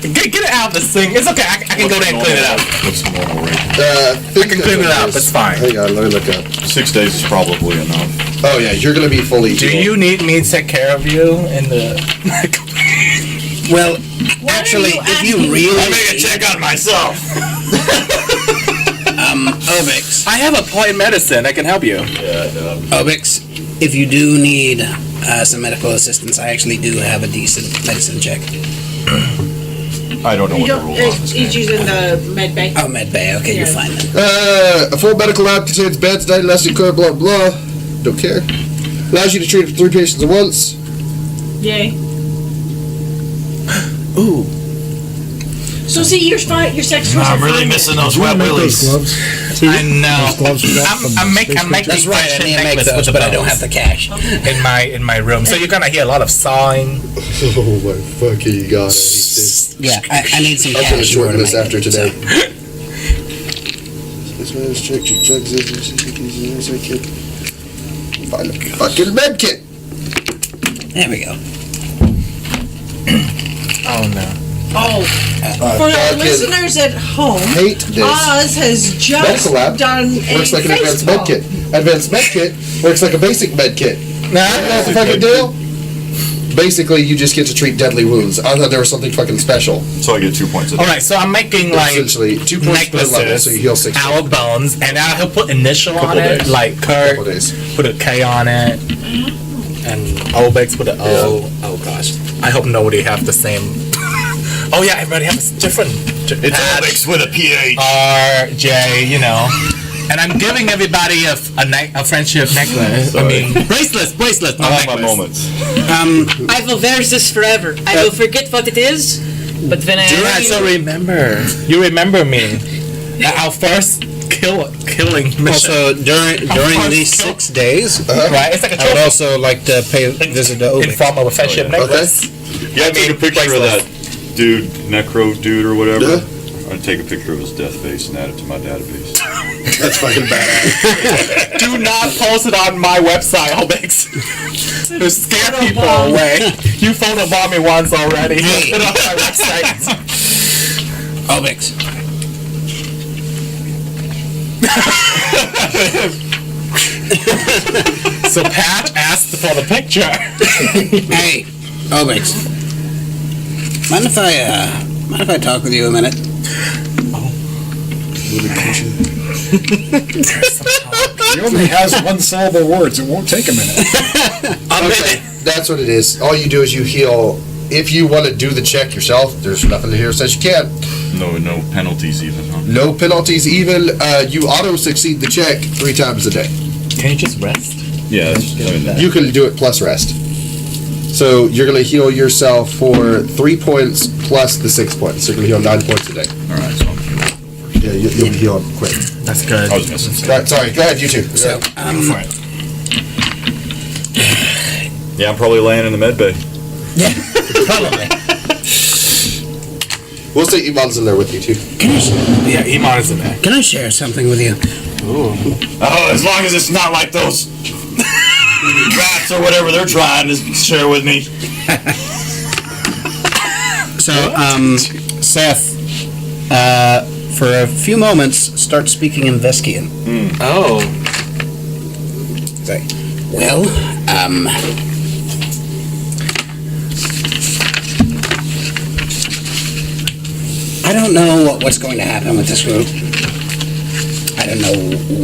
Get it out of this thing. It's okay. I can go there and clean it up. What's the normal rate? I can clean it up, it's fine. Hang on, let me look up. 6 days is probably enough. Oh yeah, you're gonna be fully Do healed. you need me to take care of you in the... Well, Why are actually, you if you asking? really check on myself. Obix, I have applied medicine. I can help you. Obix, if you do need some medical assistance, I actually do have a decent medicine check. I don't know You what the don't, rule on this he's game. using the med bay. Oh, med bay. Okay, you're Yeah. fine then. A full medical lab contains beds, diagnostic code, blah blah. Don't care. Allows you to treat 3 patients at once. Yay. Ooh. So see, your sex toys are fine. those You want to make those gloves? I know. Those gloves we got from I'm making That's right. I need to make those, but I don't have the cash. in my room. So you're gonna hear a lot of sawing. Oh my fucking god, I hate this. Yeah, I need some I'm cash. gonna in shorten order this to make after it, today. so. This man's check, find a fucking med kit. There we go. Oh no. Oh, for our listeners at home, Hate this. Oz has just Medical lab done a works like an advanced baseball. med kit. Advanced med kit works like a basic med kit. That's the fucking deal. Basically, you just get to treat deadly wounds. I thought there was something fucking special. So I get 2 points. All right, so I'm making like Essentially, 2 points per level, so you heal 6. our bones, and now he'll put initial on Couple it, days. like Kirk, Couple days. put a K on it, and Obix put an O. Oh gosh, I hope nobody have the same. Oh yeah, everybody has different. It's Obix with a PH. R J, you know. And I'm giving everybody a friendship necklace. Sorry. I mean, bracelet, I not have my necklace. moments. I will wear this forever. I will forget what it is, but when I Yeah, so remember. You remember me. Our first killing mission. Also, during these 6 days, right? It's like a I would trophy also like to pay a visit to in Obix. form of a friendship necklace. Yeah, I took a picture of that dude, Necro dude or whatever. Yeah. I'd take a picture of his death face and add it to my database. That's fucking badass. Do not post it on my website, Obix. To scare people away. You photobomb me once already. Hey. Put it on my website. Obix. So Pat asked for the picture. Hey, Obix. Mind if I talk with you a minute? He only has one syllable words. It won't take a minute. Okay, that's what it is. All you do is you heal. If you want to do the check yourself, there's nothing here that says you can't. No penalties even, huh? No penalties even. You auto-succeed the check 3 times a day. Can you just rest? Yeah, that's, I mean, You can do it plus rest. So you're going to heal yourself for 3 points plus the 6 points. So you're going to heal 9 points a day. alright, so I'm Yeah, you'll be healed quick. That's good. I was missing something. Right, sorry, go ahead, you two. So, Yeah, I'm probably laying in the med bay. probably. We'll say Emon's in there with you too. Yeah, Emon is in there. Can I share something with you? Oh, as long as it's not like those rats or whatever they're trying to share with me. So, Seth, for a few moments, start speaking in Veskian. Oh. Say, well, I don't know what's going to happen with this group. I don't know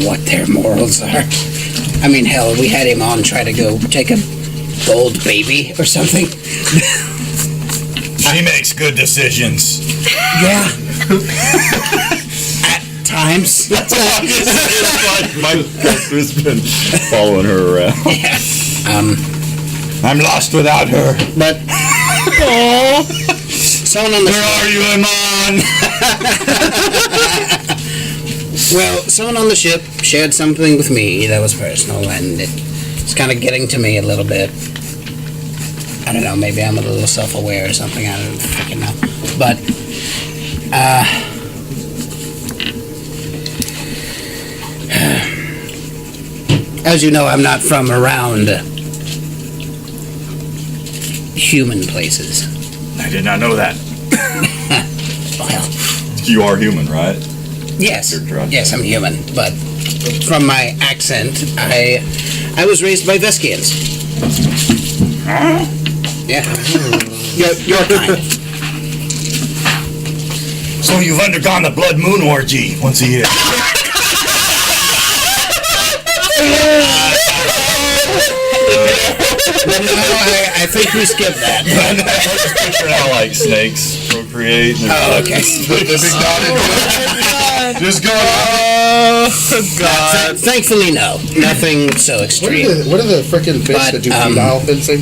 what their morals are. I mean, hell, we had him on try to go take a gold baby or something. He makes good decisions. Yeah. At times. My character's been following her around. Yeah. I'm lost without her. But someone on the Where are you, Emon? well, someone on the ship shared something with me that was personal, and it's kind of getting to me a little bit. I don't know, maybe I'm a little self-aware or something. I don't freaking know. But as you know, I'm not from around human places. I did not know that. Well, You are human, right? yes, You're correct. yes, I'm human, but from my accent, I was raised by Veskians. Yeah, your kind. So you've undergone the blood moon orgy once a year. I think we skipped that. Just picture how like snakes procreate. And Oh, okay. Just go. God. Thankfully, no, nothing so extreme. What are the frickin' fish But, that do penile fencing?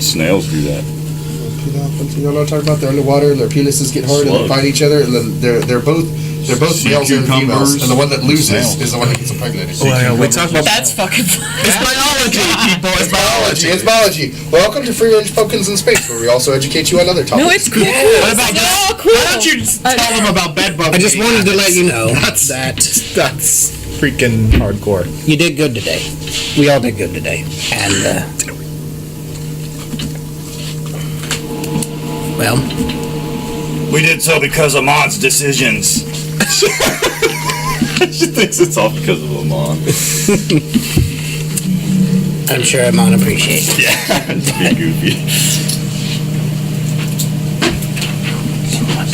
Snails do that. Penile fencing, you know what I'm talking about? They're underwater, their penises get hard and they Slugs. fight each other, and then they're both Sea males and females, cucumbers. and the one that loses Snails. is the one that gets impregnated. We talk about That's fucking. it's biology, people. It's biology. It's biology. Welcome to Free Range Pumpkins in Space, where we also educate you on other topics. No, it's cool. What about They're all this? cool. Why don't you tell them about bed bugs? I just wanted to let you know That's that freaking hardcore. you did good today. We all did good today, and well, We did so because of Mon's decisions. She thinks it's all because of Emon. I'm sure Emon appreciates it. Yeah, be goofy.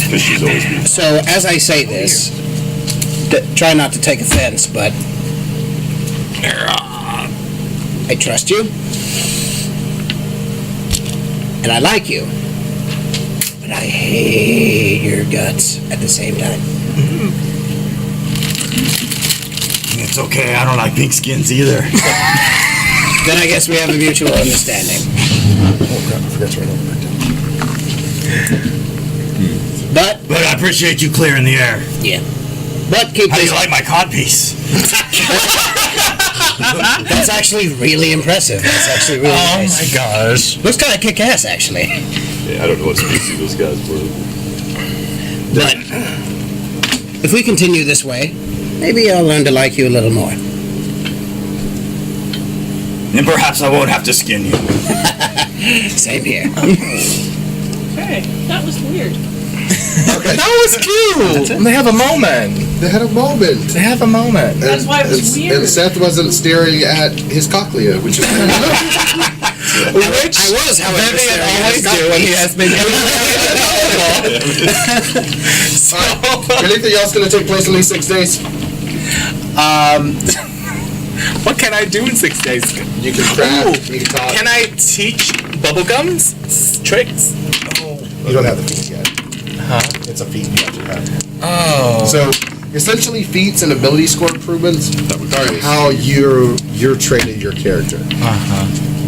Because she's always goofy. So, as I say this, try not to take offense, but I trust you, and I like you, but I hate your guts at the same time. It's okay, I don't like pink skins either. Then I guess we have a mutual understanding. Oh crap, I forgot to write over back down. But I appreciate you clearing the air. yeah, but keep How do this. you like my codpiece? That's actually really impressive. That's actually really nice. my gosh. Looks kind of kick-ass, actually. Yeah, I don't know what species those guys were. But if we continue this way, maybe I'll learn to like you a little more. And perhaps I won't have to skin you. Same here. Okay, that was weird. That was cute. They have a moment. They had a moment. They have a moment. That's why it was weird. And Seth wasn't staring at his cochlea, which is Which I was, however, Vivian staring at always his do when he has been Anything else going to take place in these 6 days? What can I do in 6 days? You can craft, you can talk. Can I teach bubblegums tricks? You don't have the feat yet. Huh? It's a feat you have to have. Oh. So, essentially, feats and ability score improvements are how you're training your character.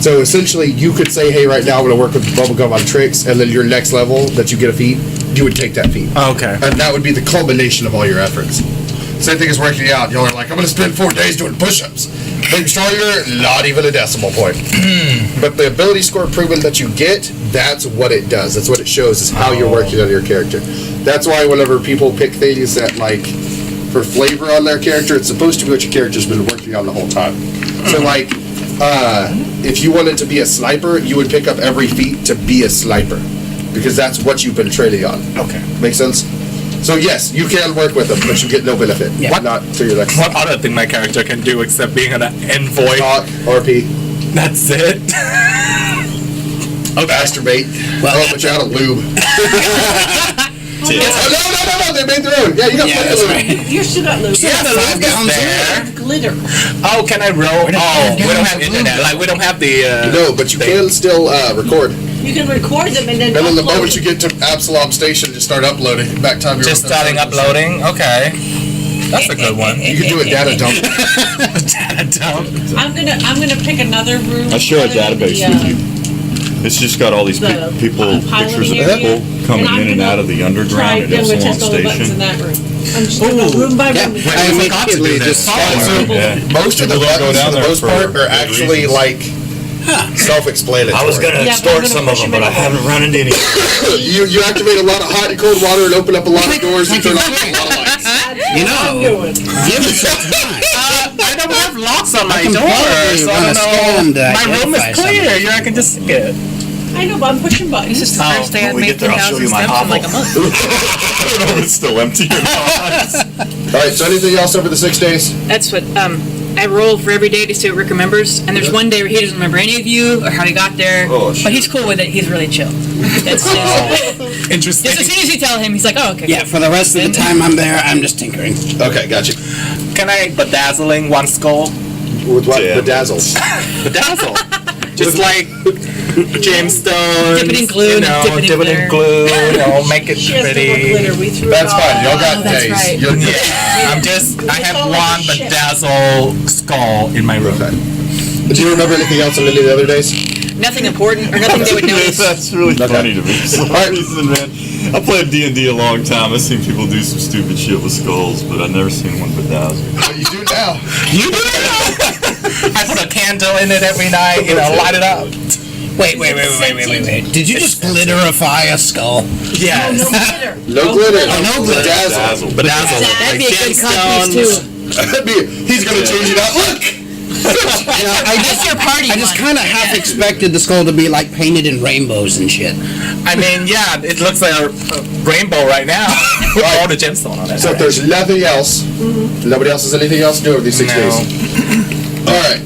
So, essentially, you could say, hey, right now I'm going to work with bubblegum on tricks, and then your next level that you get a feat, you would take that feat. Okay. And that would be the culmination of all your efforts. Same thing as working out. Y'all are like, I'm going to spend 4 days doing push-ups. Being stronger, not even a decimal point. But the ability score improvement that you get, that's what it does. That's what it shows, is how you're working on your character. That's why whenever people pick things that, like, for flavor on their character, it's supposed to be what your character's been working on the whole time. So, like, if you wanted to be a sniper, you would pick up every feat to be a sniper. Because that's what you've been training on. Okay. Make sense? So yes, you can work with them, but you get no benefit. Yeah. Not to your next What other thing my character can do except being an envoy? talk, RP, That's it. masturbate. Well, But you out of lube. Oh, No, they made their own. Yeah, you got yeah, plenty that's of lube. right. You still got lube. Yeah, the Five lube is gallons there. Glitter. Oh, can I roll? Oh, we don't have internet. Like, we don't have the. No, but you can still record. You can record them and then And then the upload moment it. you get to Absalom Station, just start uploading. Back time you're Just starting uploading. Okay, that's a good one. You can do a data dump. Data dump. I'm gonna pick another room. I share a other than database the, with you. It's just got all these the, people, piloting pictures of area, people coming and I'm in and gonna out of the Try, underground at then we'll Epsilon test all the buttons in Station. that room. I'm just gonna go room by room. Wait, I we forgot to do immediately this. just Most of the People don't go buttons, down for the there most for part, are good actually reasons. like self-explanatory. I was gonna Yeah, but I'm extort gonna some of push them, them but I in. haven't run into any. You activate a lot of hot and cold water and open up a lot of doors and turn off a lot of lights. You know, doing. give it some time. I don't have locks on my can door, probably so I run a don't scan know. to My room is identify clear. something. You I can just skip. I know, but I'm pushing buttons. This is the first day I've when we made get there, I'll show 3,000 you my steps in like a hovel. month. I don't know if it's still empty or not. Alright, so anything else over the 6 days? That's what I roll for every day to see what Rick remembers. And there's one day where he doesn't remember any of you or how he got there. Oh, but he's cool with it. He's really chill. That's Interesting. just as soon as you tell him, he's like, oh, okay. Yeah, for the rest of the time I'm there, I'm just tinkering. Okay, gotcha. Can I bedazzling one skull? With what? Yeah. Bedazzles. Bedazzle. Just like gemstones. Dip it in glue, You know, dip it in glue. You know, make it She has no more pretty. glitter. We threw That's it all fine. Y'all out. got Oh, that's days. right. You're good. Yeah, I have all like one shit. bedazzle skull in my room. Okay. Do you remember anything else on any of the other days? Nothing important or nothing they would notice. That's really funny to me for some reason, man. I played D&D a long time. I've seen people do some stupid shit with skulls, but I've never seen one bedazzled. What you do now? You do it. I put a candle in it every night. You know, light it up. Wait. Did you just glitterify a skull? Yes. No glitter. No glitter. no glitter. Bedazzle. Bedazzle. That'd Like be a good gemstones. codpiece too. He's gonna change it out. Look! You know, That's your party I just one. kind of half expected the skull to be like painted in rainbows and shit. I mean, yeah, it looks like a rainbow right now. With all the gemstone on it. So if there's nothing else, nobody else has anything else to do over these 6 No. days. Alright.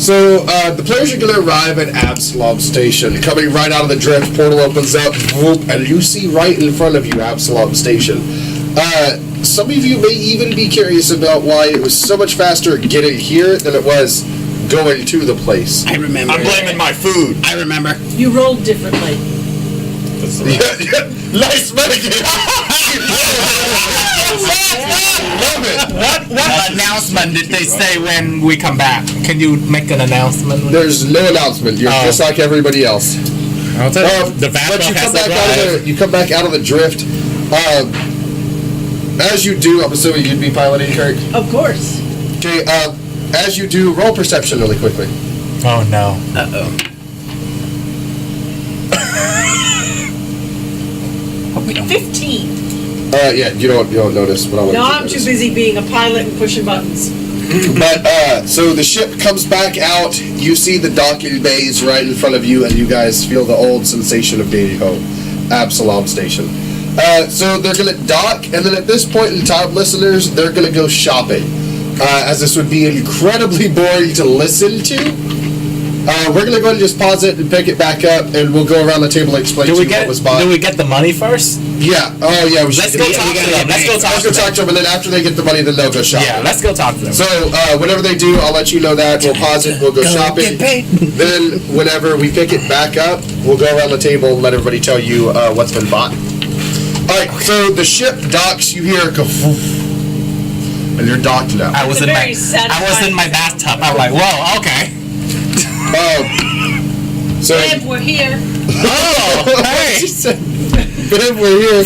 So the players are going to arrive at Absalom Station. Coming right out of the drift, portal opens up, whoop, and you see right in front of you Absalom Station. Some of you may even be curious about why it was so much faster getting here than it was going to the place. I remember. I'm blaming my food. I remember. You rolled differently. That's the Nice metagame. Love it. What announcement did they say when we come back? Can you make an announcement? There's no announcement. You're just like everybody else. The But you come back out of the drift. As you do, I'm assuming you'd be piloting, Kirk. Of course. Okay. As you do, roll perception really quickly. Oh no. 15. Yeah, you don't notice, but I want No, you to I'm notice. too busy being a pilot and pushing buttons. But so the ship comes back out. You see the docking bays right in front of you, and you guys feel the old sensation of being home, Absalom Station. So they're gonna dock, and then at this point in time, listeners, they're gonna go shopping, as this would be incredibly boring to listen to. We're gonna go ahead and just pause it and pick it back up, and we'll go around the table and explain to you what was bought. Do we get the money first? Yeah. Oh yeah. We Let's go talk to them. Let's go talk to them. and then after they get the money, then they'll go shopping. Yeah, let's go talk to them. So whenever they do, I'll let you know that. We'll pause it. We'll go shopping. Then whenever we pick it back up, we'll go around the table and let everybody tell you what's been bought. All right. So the ship docks. You hear a kafoof, and you're docked now. I was It's in a my very satisfying bathtub. I'm like, whoa, okay. So Babe, we're here. Oh, hey. she said, "Babe, we're here."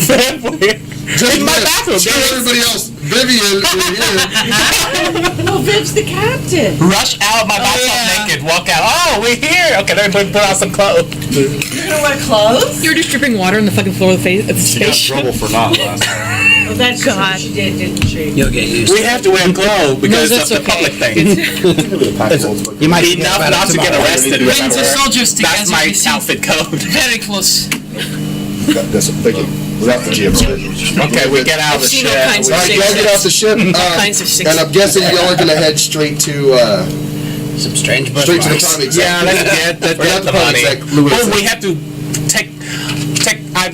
Just in my bathroom. Tell everybody else, Vivian, we're here. No, Viv's the captain. Rush out of my bathtub naked, walk out. Oh, we're here. Okay, then put on some clothes. You're gonna wear clothes? You were just dripping water on the fucking floor of the She got in spaceship. trouble for not last time. Oh, that's God. what she did, didn't she? You'll get used We to it. have to wear clothes because that's of the okay. public thing. You might Enough not to get arrested. Winter Remember? soldiers together. That's my you see. outfit code. Very close. That's thank you. Without the GM. Okay, we get out of the I've seen all ship. kinds All right, y'all get off the ship, kinds of and I'm guessing y'all are gonna head straight to Some strange straight to the birthmarks. time exec. Yeah, let's Or get not the time money. exec, Louis. Oh, we have to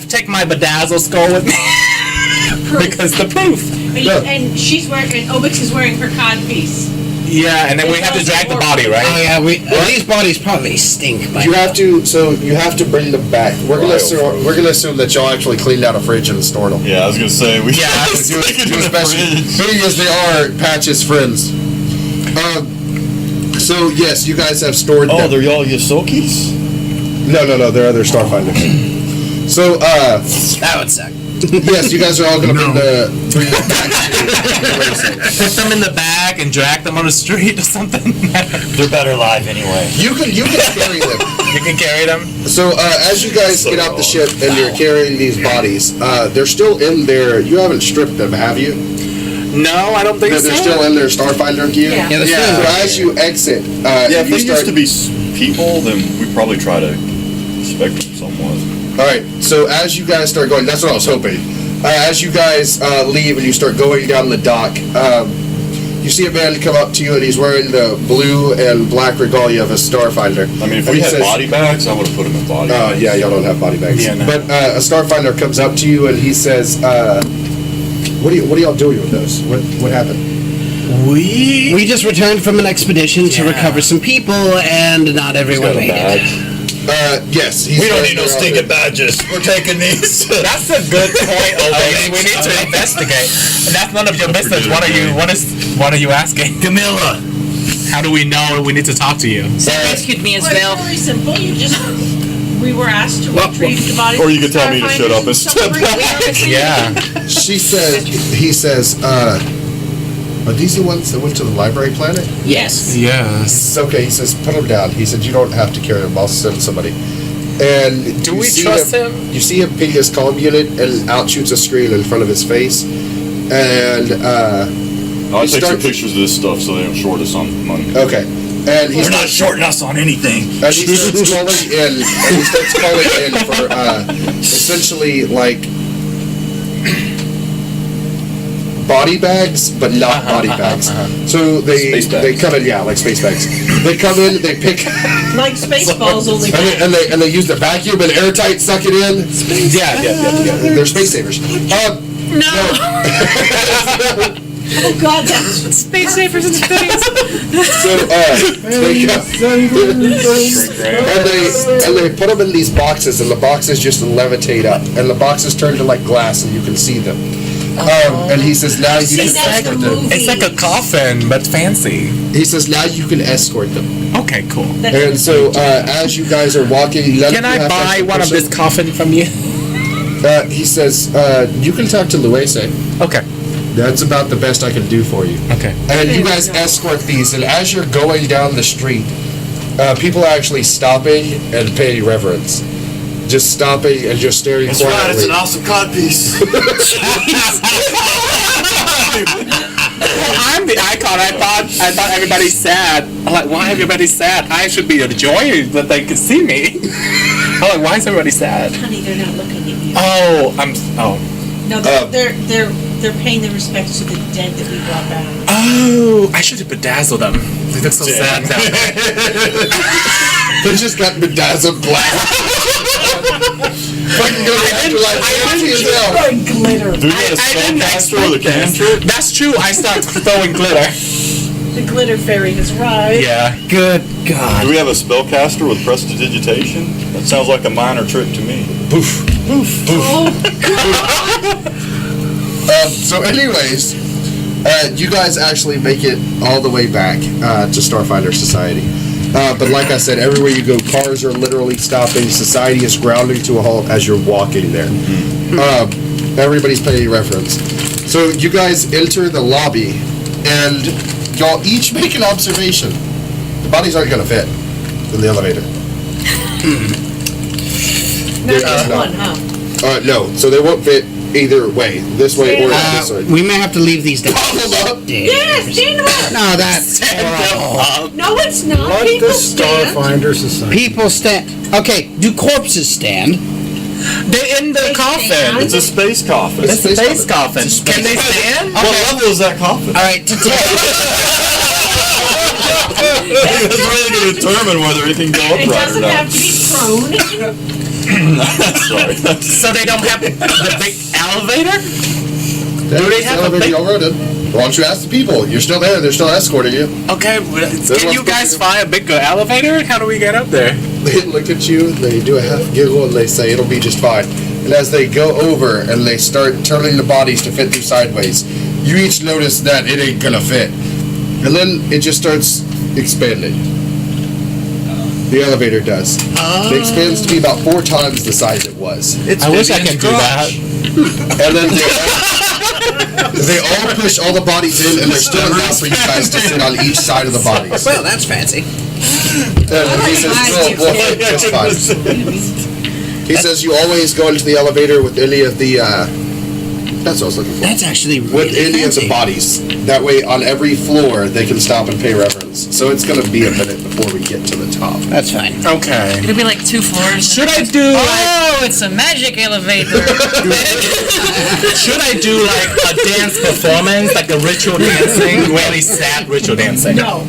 take my bedazzle skull with me because the proof. And she's wearing, and Obix is wearing her codpiece. Yeah, and then we have to drag the body, Oh right? yeah, these bodies probably stink. By You now. have to bring them back. We're gonna assume that y'all actually cleaned out a fridge and stored them. Yeah, I was gonna say we Yeah, Do especially being as they are Patch's friends. So yes, you guys have stored Oh, them. they're y'all Yosokis? No, they're other Starfinders. So That would suck. yes, you guys are all gonna bring them back to racing. put them in the bag and drag them on the street or something. They're better live anyway. You can carry them. You can carry them. So as you guys So get off the wrong. ship and you're carrying these bodies, they're still in there. You haven't stripped them, have you? No, I don't think They're so. still in their Starfinder gear. Yeah. Yeah, So as you exit, Yeah, if you they start. used to be people, then we probably try to respect them somewhat. All right. So as you guys start going, that's what I was hoping. As you guys leave and you start going down the dock, you see a man come up to you and he's wearing the blue and black regalia of a Starfinder. I mean, if And we he had says- body bags, I would have put them in body bags. Yeah, y'all don't have body bags. Yeah, no. But a Starfinder comes up to you and he says, "What are y'all doing with those? What happened?" We just returned from an expedition to recover some people, and not everyone made it. Yes. We don't need no stinking badges. We're taking these. That's a good point, Obix. We need to investigate. And that's none of your business. What are you asking? Camilla. How do we know we need to talk to you? Rescued me as Well, well. it's really simple. We were asked to retrieve the body. Or you could tell me to shut up and step back. Yeah. He says, are these the ones that went to the library planet? Yes. Yes. It's okay. He says, put them down. He said, you don't have to carry them. I'll send somebody. And Do you we see trust him? You see him ping his comm unit and out shoots a screen in front of his face. And, I'll He take some starts- pictures of this stuff so they don't short us on money. okay. And he They're not starts, shorting us on anything. and he starts calling in for, essentially, like, body bags, but not body bags. So Space bags. they come in, like space bags. They come in, they pick, Like Spaceballs, only and they use the vacuum and airtight suck it in. Yeah. They're space savers. Oh God, that's Space savers in space. So they come, and they put them in these boxes, and the boxes just levitate up, and the boxes turn to like glass, and you can see them. And he says now you can that's the escort them. movie. It's like a coffin, but fancy. He says now you can escort them. Okay, cool. And so as you guys are walking, Can I buy one of this coffin from you? He says you can talk to Luese. Okay. That's about the best I can do for you. Okay. And you guys escort these, and as you're going down the street, people are actually stopping and paying reverence. Just stopping and just staring That's right, it's quietly. an awesome codpiece. I'm the icon. I thought everybody's sad. I'm like, why everybody's sad? I should be joyous that they can see me. I'm like, why is everybody sad? honey, they're not looking at you. No, they're paying their respects to the dead that we brought back. Oh, I should have bedazzled them. They look so sad now. They just got bedazzled black. Fucking go to the afterlife. Fancy as hell. Throwing glitter. Do we get a spellcaster with a cantrip? That's true. I started throwing glitter. The glitter fairy has arrived. Yeah. Good God. Do we have a spellcaster with prestidigitation? That sounds like a minor trick to me. Poof. Oh God. So anyways, you guys actually make it all the way back to Starfinder Society. But like I said, everywhere you go, cars are literally stopping. Society is grounding to a halt as you're walking there. Everybody's paying reference. So you guys enter the lobby, and y'all each make an observation. The bodies aren't going to fit in the elevator. Not just one, huh? No, so they won't fit either way, this way or this way. We may have to leave these down. Yes, stand up. No, that's terrible. No, it's not. Like People the stand. Starfinder Society. People stand. Okay, do corpses stand? They're in the coffin. It's a space coffin. It's a space coffin. Can they stand? What level is that coffin? All right, to That's really going to determine whether it can go It upright or doesn't have not. to be prone. Sorry. So they don't have the big elevator? Do they have a elevator big- y'all rode in? Why don't you ask the people? You're still there. They're still escorting you. Okay, can you guys find a bigger elevator? How do we get up there? They look at you, they do a half giggle, and they say it'll be just fine. And as they go over and they start turning the bodies to fit through sideways, you each notice that it ain't gonna fit. And then it just starts expanding. The elevator does. It expands to be about 4 times the size it was. I wish I could do that. And then they all push all the bodies in, and there's still enough for you guys to sit on each side of the bodies. well, that's fancy. And he says, we'll fit just fine. He says you always go into the elevator with any of the, that's what I was looking for. That's actually With really any of the fancy. bodies. That way, on every floor, they can stop and pay reverence. So it's going to be a minute before we get to the top. That's fine. Okay. It'll be like 2 floors. Should I do like, Oh, it's a magic elevator. should I do like a dance performance, like a ritual dancing, really sad ritual dancing? No.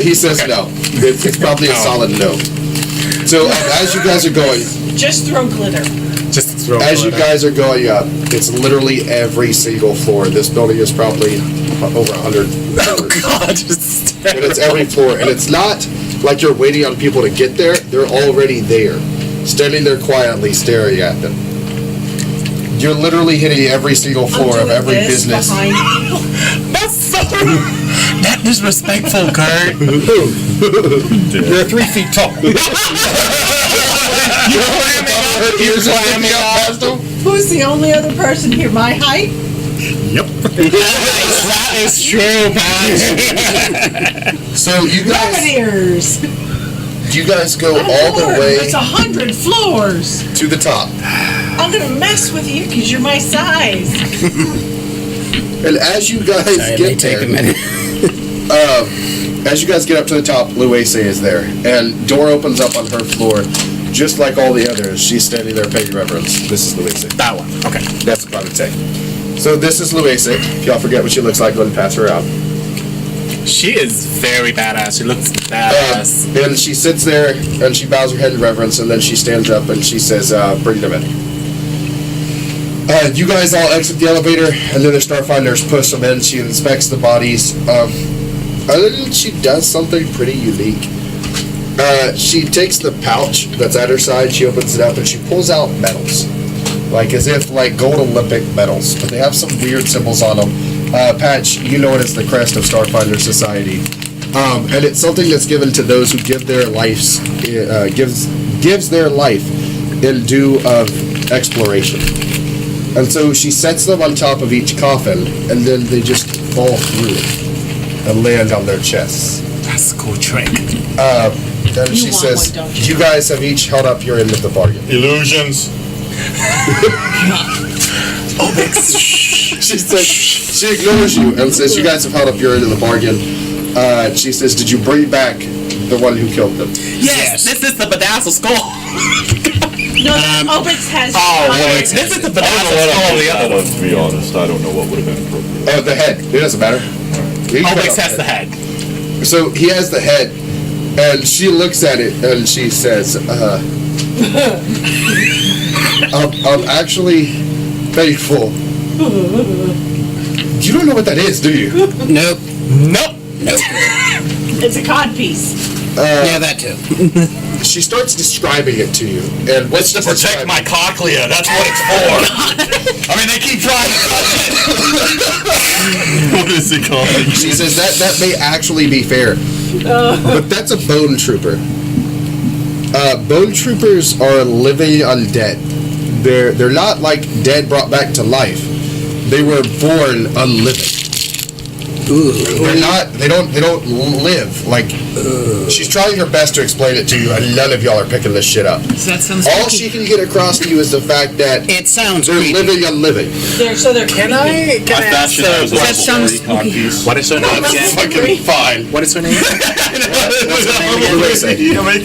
He says no. It's probably a solid no. So as you guys are going, Just throw glitter. Just throw as you glitter. guys are going up, it's literally every single floor. This building is probably over 100 floors. God, it's And it's every floor. And it's not like you're waiting on people to get there. They're already there, standing there quietly, staring at them. You're literally hitting every single floor of every business. Behind people. That's so that disrespectful, Kurt. You're 3 feet tall. Ears are sticking out past them. Who's the only other person here? My height? That is true, Pat. So you guys go all the way It's 100 floors. to the top. I'm gonna mess with you because you're my size. And as you guys Sorry, it may get take a there, minute. as you guys get up to the top, Luese is there, and door opens up on her floor, just like all the others. She's standing there paying reverence. This is Luese. That one. Okay. That's what I would say. So this is Louise. If y'all forget what she looks like, go and pass her out. She is very badass. She looks badass. And she sits there and she bows her head in reverence, and then she stands up and she says, bring them in. You guys all exit the elevator, and then the Starfinders push them in. She inspects the bodies. And then she does something pretty unique. She takes the pouch that's at her side, she opens it up, and she pulls out medals. Like as if like gold Olympic medals, but they have some weird symbols on them. Patch, you know it as the crest of Starfinder Society. And it's something that's given to those who give their lives, gives their life in due of exploration. And so she sets them on top of each coffin, and then they just fall through and land on their chests. That's a cool trick. Then she says, you guys have each held up your end of the bargain. Illusions. Obix. She says, she ignores you and says, you guys have held up your end of the bargain. She says, did you bring back the one who killed them? Yes, this is the bedazzled skull. No, Obix has. This is the bedazzled skull. The other one. To be honest, I don't know what would have been appropriate. Oh, the head. It doesn't matter. Obix has the head. So he has the head, and she looks at it and she says, I'm actually thankful. You don't know what that is, do you? Nope. Nope. It's a cod piece. Yeah, that too. She starts describing it to you, and It's to protect my cochlea. That's what it's for. I mean, they keep trying to touch it. What is it called? She says that may actually be fair, but that's a bone trooper. Bone troopers are living undead. They're not like dead brought back to life. They were born unliving. Ooh. They're not. They don't live like. She's trying her best to explain it to you, and none of y'all are picking this shit up. That sounds All she can get across to you is the fact that It sounds they're creepy. living unliving. They're Can I ask That that sounds spooky. what is her name again? Fucking fine. What is her name? Louise.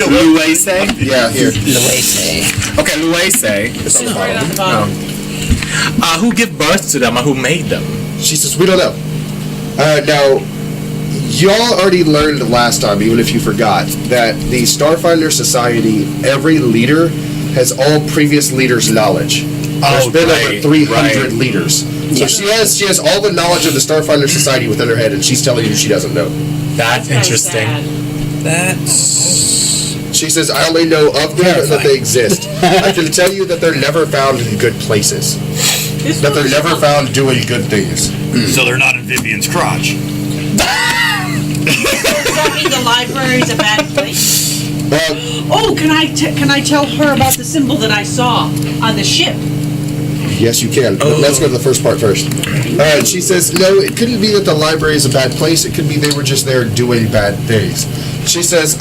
Louise? Yeah, here. Louise. Okay, Louise. It's on the bottom. Who give birth to them or who made them? She says, we don't know. Now, y'all already learned last time, even if you forgot, that the Starfinder Society, every leader has all previous leaders' knowledge. There's been over 300 leaders. So she has all the knowledge of the Starfinder Society within her head, and she's telling you she doesn't know. That's interesting. That's... She says, I only know of them and that they exist. I can tell you that they're never found in good places. That they're never found doing good things. So they're not in Vivian's crotch. Does that mean the library's a bad place? Oh, can I tell her about the symbol that I saw on the ship? Yes, you can. But let's go to the first part first. She says, no, it couldn't be that the library is a bad place. It could be they were just there doing bad things. She says,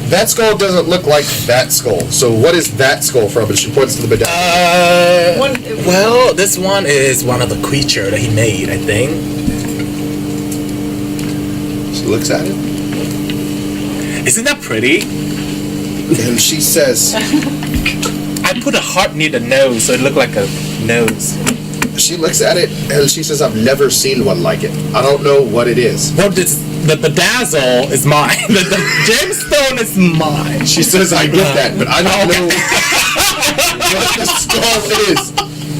that skull doesn't look like that skull. So what is that skull from? And she points to the medallion. Well, this one is one of the creature that he made, I think. She looks at it. Isn't that pretty? And she says, I put a heart near the nose so it looked like a nose. she looks at it and she says, I've never seen one like it. I don't know what it is. Well, the bedazzle is mine. The gemstone is mine. She says, I get that, but I don't know what the skull is.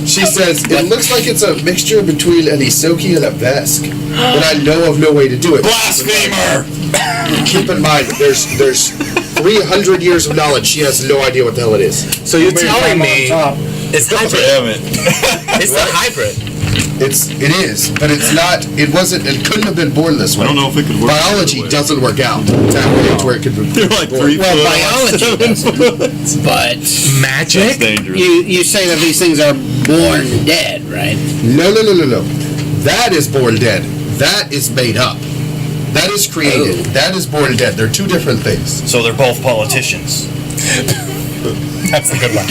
She says, it looks like it's a mixture between an Isoki and a Vesk, and I know of no way to do it. Blasphemer! Keep in mind, there's 300 years of knowledge. She has no idea what the hell it is. So you're telling me it's hybrid? Damn it. It's a hybrid. It is, but it's not. It couldn't have been born this way. I don't know if it could work. Biology doesn't work out that way to where it could be. They're like 3 Well, foot. biology doesn't. But Magic? That's dangerous. you say that these things are born dead, right? No. That is born dead. That is made up. That is created. That is born dead. They're two different things. So they're both politicians. That's a good one.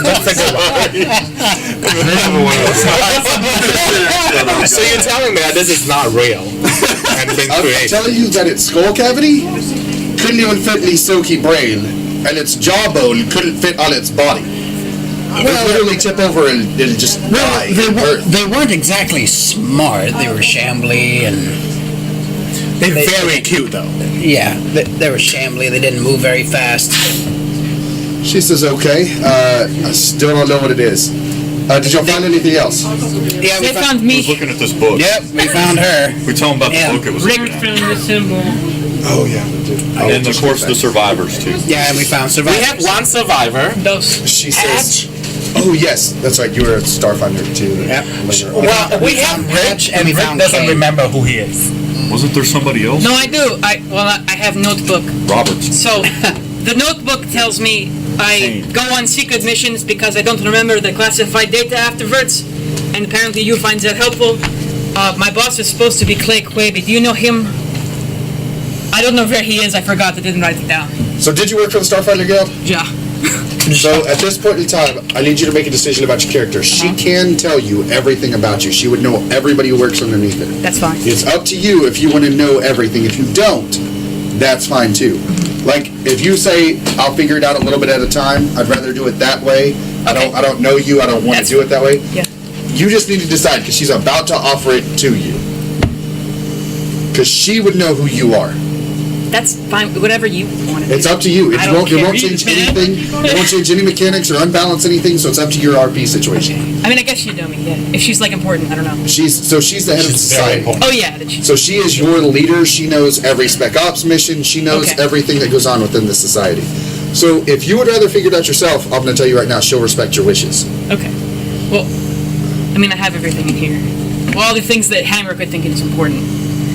That's a good one. So you're telling me that this is not real and been I'm created? telling you that its skull cavity couldn't even fit in Isoki brain, and its jawbone couldn't fit on its body. They literally tip over and just die. They weren't exactly smart. They were shambly and They're very cute though. yeah, they were shambly. They didn't move very fast. She says, okay. I still don't know what it is. Did y'all find anything else? Yeah, They found I me. was looking at this book. Yep, we found her. We told him about Yeah. the book it was Rick looking at. found the symbol. Oh, yeah. And of course the survivors too. Yeah, and we found We survivors. have one survivor. Those. She says, oh, yes. That's right. You were a Starfinder, too. Yep. Well, we have Patch Rick, and we Rick found doesn't Cain. remember who he is. Wasn't there somebody else? No, I do. I have notebook. Roberts. So, the notebook tells me I go on secret missions because I don't remember the classified data afterwards, and apparently you find that helpful. My boss is supposed to be Clay Quaby. Do you know him? I don't know where he is. I forgot. I didn't write it down. So did you work for the Starfinder Guild? Yeah. So at this point in time, I need you to make a decision about your character. She can tell you everything about you. She would know everybody who works underneath her. That's fine. It's up to you if you want to know everything. If you don't, that's fine too. Like if you say, I'll figure it out a little bit at a time, I'd rather do it that way. I don't know you, I don't want to do it that way. Yeah. You just need to decide because she's about to offer it to you. Because she would know who you are. That's fine. Whatever you want to do. It's up to you. It I don't won't care change either, man. anything. It won't change any mechanics or unbalance anything, so it's up to your RP situation. I mean, I guess she'd know me, yeah. If she's, like, important, I don't know. She's the head of the She's very society. important. Oh, yeah. That she, So she is your leader. She knows every Spec Ops mission. She knows Okay. everything that goes on within the society. So if you would rather figure it out yourself, I'm going to tell you right now, she'll respect your wishes. okay. Well, I mean, I have everything in here. Well, all the things that Hammer could think is important.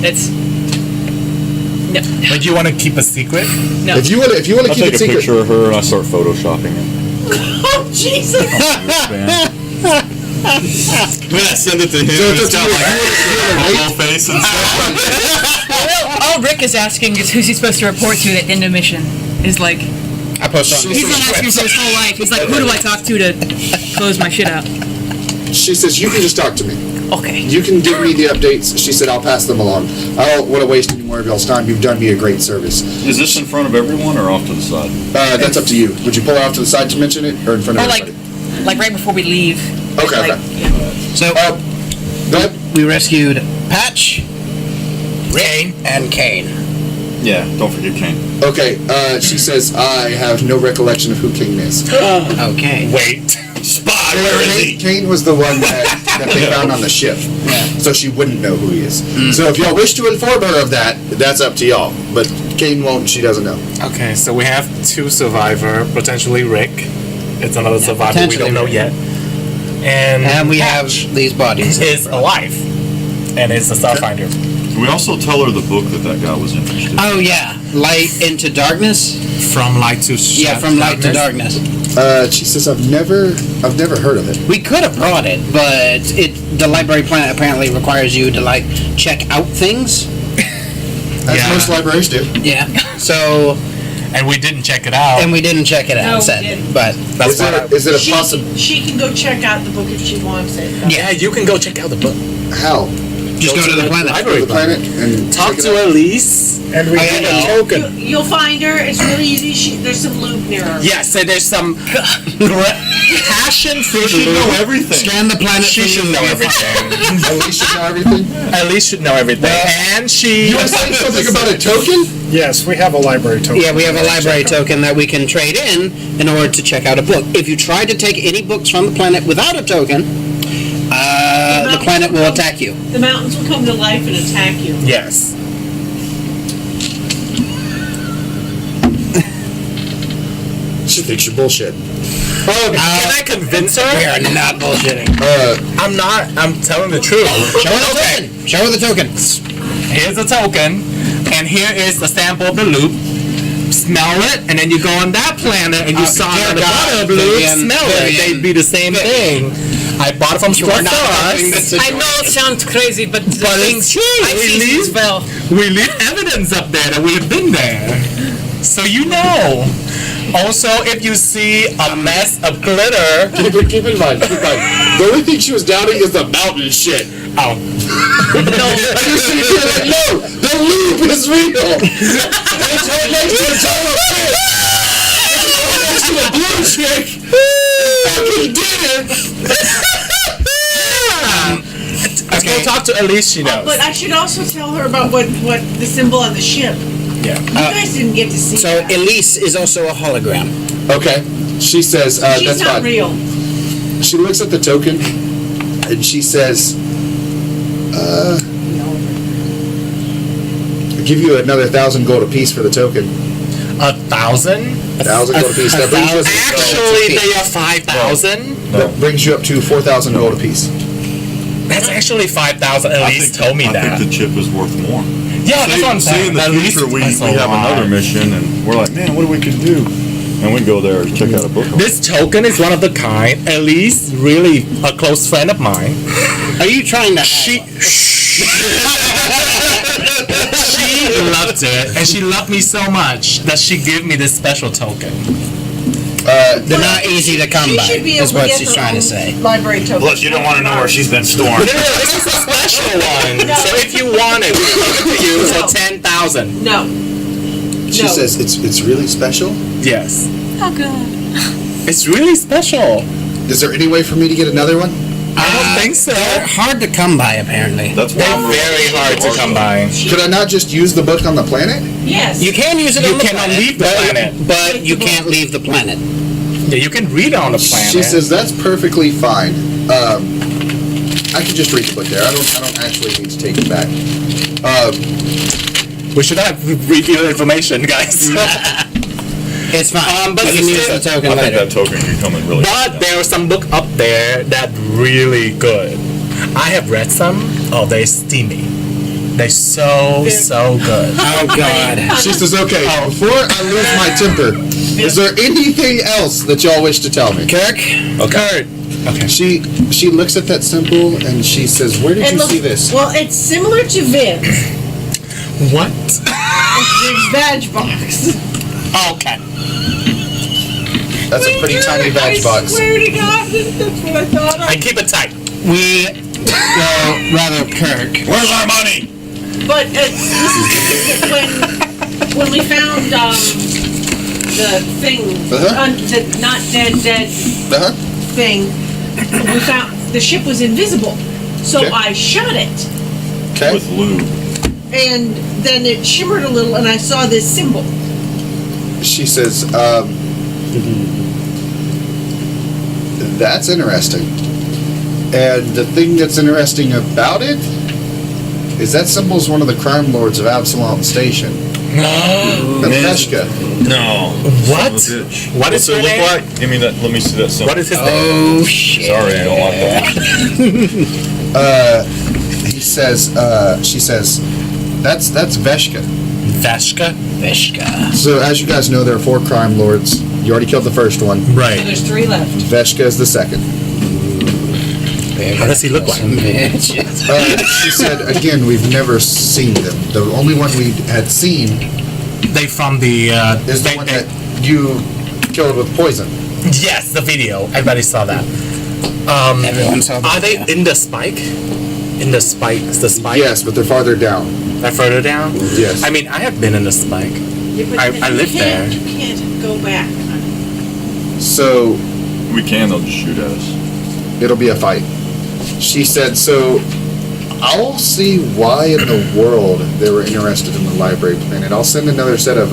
It's... No. But you want to keep a secret? No. If you want to I'll keep take it a secret, picture of her and I start photoshopping it. Oh, Jesus! When I send it to him, So it's got you like wanna a whole face and stuff. All Rick is asking is who's he supposed to report to at the end of mission. Is like, I post on. he's been asking for his whole life. He's like, who do I talk to close my shit out? she says, you can just talk to me. Okay. You can give me the updates. She said, I'll pass them along. I don't want to waste any more of y'all's time. You've done me a great service. Is this in front of everyone or off to the side? That's up to you. Would you pull her off to the side to mention it, or in front of Or like everybody? right before we leave. Okay, Like, okay. yeah. So Go ahead. we rescued Patch, Cain. and Cain. Yeah, don't forget Cain. Okay, she says, I have no recollection of who Cain is. Okay. Wait. Spot, where is he? Cain was the one that they found on the ship, so she wouldn't know who he is. So if y'all wish to inform her of that, that's up to y'all. But Cain won't, she doesn't know. Okay, so we have two survivor, potentially Rick. It's another survivor we don't know yet. And we Patch have these bodies. is alive. And it's a Starfinder. We also tell her the book that guy was interested in. Oh yeah, Light into Darkness. From light to Yeah, from light to darkness. She says, I've never heard of it. We could have brought it, but the library planet apparently requires you to like check out things. As Yeah. most libraries do. Yeah. So, And we didn't check it out. and we didn't check it No, out, we sadly. didn't. But That's why. Is it a possible? She can go check out the book if she wants it. Yeah, you can go check out the book. How? just go to the planet. library. The planet and Talk check it to out? Elise. And we I get know. a token. You'll find her. It's really easy. There's some lube near her. Yes, and there's some passion fruit. She should know everything. Scan the planet. She for should you. know everything. Elise should know everything. Elise should know everything. And she. You were saying something about a token? Yes, we have a library token. Yeah, we have a library token that we can trade in order to check out a book. If you try to take any books from the planet without a token, the planet will attack you. The mountains will come to life and attack you. Yes. She thinks you're bullshit. Can I convince her? We are not bullshitting. I'm not. I'm telling the truth. Show her the token. Show her the token. Here's a token, and here is a sample of the loop. Smell it, and then you go on that planet, and you saw dear the God, bottom of the loop. Vivian, Smell it. Vivian. They'd be the same thing. I bought it from You are not helping the Store. I know it sounds crazy, but the But things it's true. I We see leave- as well. We leave evidence up there that we've been there, so you know. Also, if you see a mess of glitter, Keep in mind. The only thing she was doubting is the mountain shit. oh, And you're sitting here like, no, the loop is real. And it's right next to the total shit. It's right next to the blue chick. Fucking talk to Elise, she knows. But I should also tell her about what the symbol on the ship. Yeah. You guys didn't get to see So that. Elise is also a hologram. Okay. She says, She's that's not fine. real. She looks at the token and she says, I'll give you another 1,000 gold apiece for the token. 1,000? 1,000 gold apiece. That brings us Actually, they are 5,000. that brings you up to 4,000 gold apiece. That's actually 5,000. Elise told me I that. think the chip is worth more. Yeah, that's what I'm Say saying. in the At least future we that's a have lot. another mission and we're like, man, what do we can do? And we go there and check out a book. This token is one of the kind. Elise, really a close friend of mine. Are you trying to? She loved it, and she loved me so much that she gave me this special token. They're not easy to come She by. should be able Is to what get she's her trying to own say. library token. Plus, you don't want to know where she's been storing. No, this is a special one. So if you want it, we can give it to you for 10,000. No. She No. says, it's really special. Yes. Oh god. It's really special. Is there any way for me to get another one? I don't think so. They're hard to come by, apparently. That's They're why very hard to come by. Could I not just use the book on the planet? Yes. You can use it You on the cannot planet, leave the planet. but you can't leave the planet. Yeah, you can read it on the planet. She says that's perfectly fine. I can just read the book there. I don't actually need to take it back. We should have review information, guys. It's fine. But you can you use still- the token I think later. that token can come in really But there are some book up there that really good. I have read some. Oh, they're steamy. They're so good. Oh God. She says, okay, before I lose my temper, is there anything else that y'all wish to tell me? Kirk. Okay. Okay. She looks at that symbol and she says, where did And you look- see this? Well, it's similar to Viv's. What? Viv's badge box. Okay. That's a pretty tiny badge I box. swear to God, that's what I thought. I keep it tight. Well, rather Kirk. Where's our money? But this is when we found the thing, Uh-huh. the not dead Uh-huh. thing, we found the ship was invisible. So Okay. I shot it, Okay. With lube. and then it shimmered a little, and I saw this symbol. She says, that's interesting. And the thing that's interesting about it is that symbol's one of the crime lords of Absalom Station. Natashka. No. What? Son of a bitch. What What's is it her look name? like? Give me that. Let me see that symbol. What is his name? Oh shit. Sorry, I don't like that. He says, she says, that's Veshka. Vashka? Vishka. So as you guys know, there are 4 crime lords. You already killed the first one. So Right. there's 3 left. Veshka is the second. How does he look like? She said, again, we've never seen them. The only one we had seen They from the is the one that you killed with poison. yes, the video. Everybody saw that. Everyone saw the Are they video. in the spike? In the spike? The spike? Yes, but they're farther down. That further down? Yes. I mean, I have been in the spike. Yeah, but I you live can't- there. You can't go back. So We can. They'll just shoot at us. it'll be a fight. She said, so I'll see why in the world they were interested in the library planet. I'll send another set of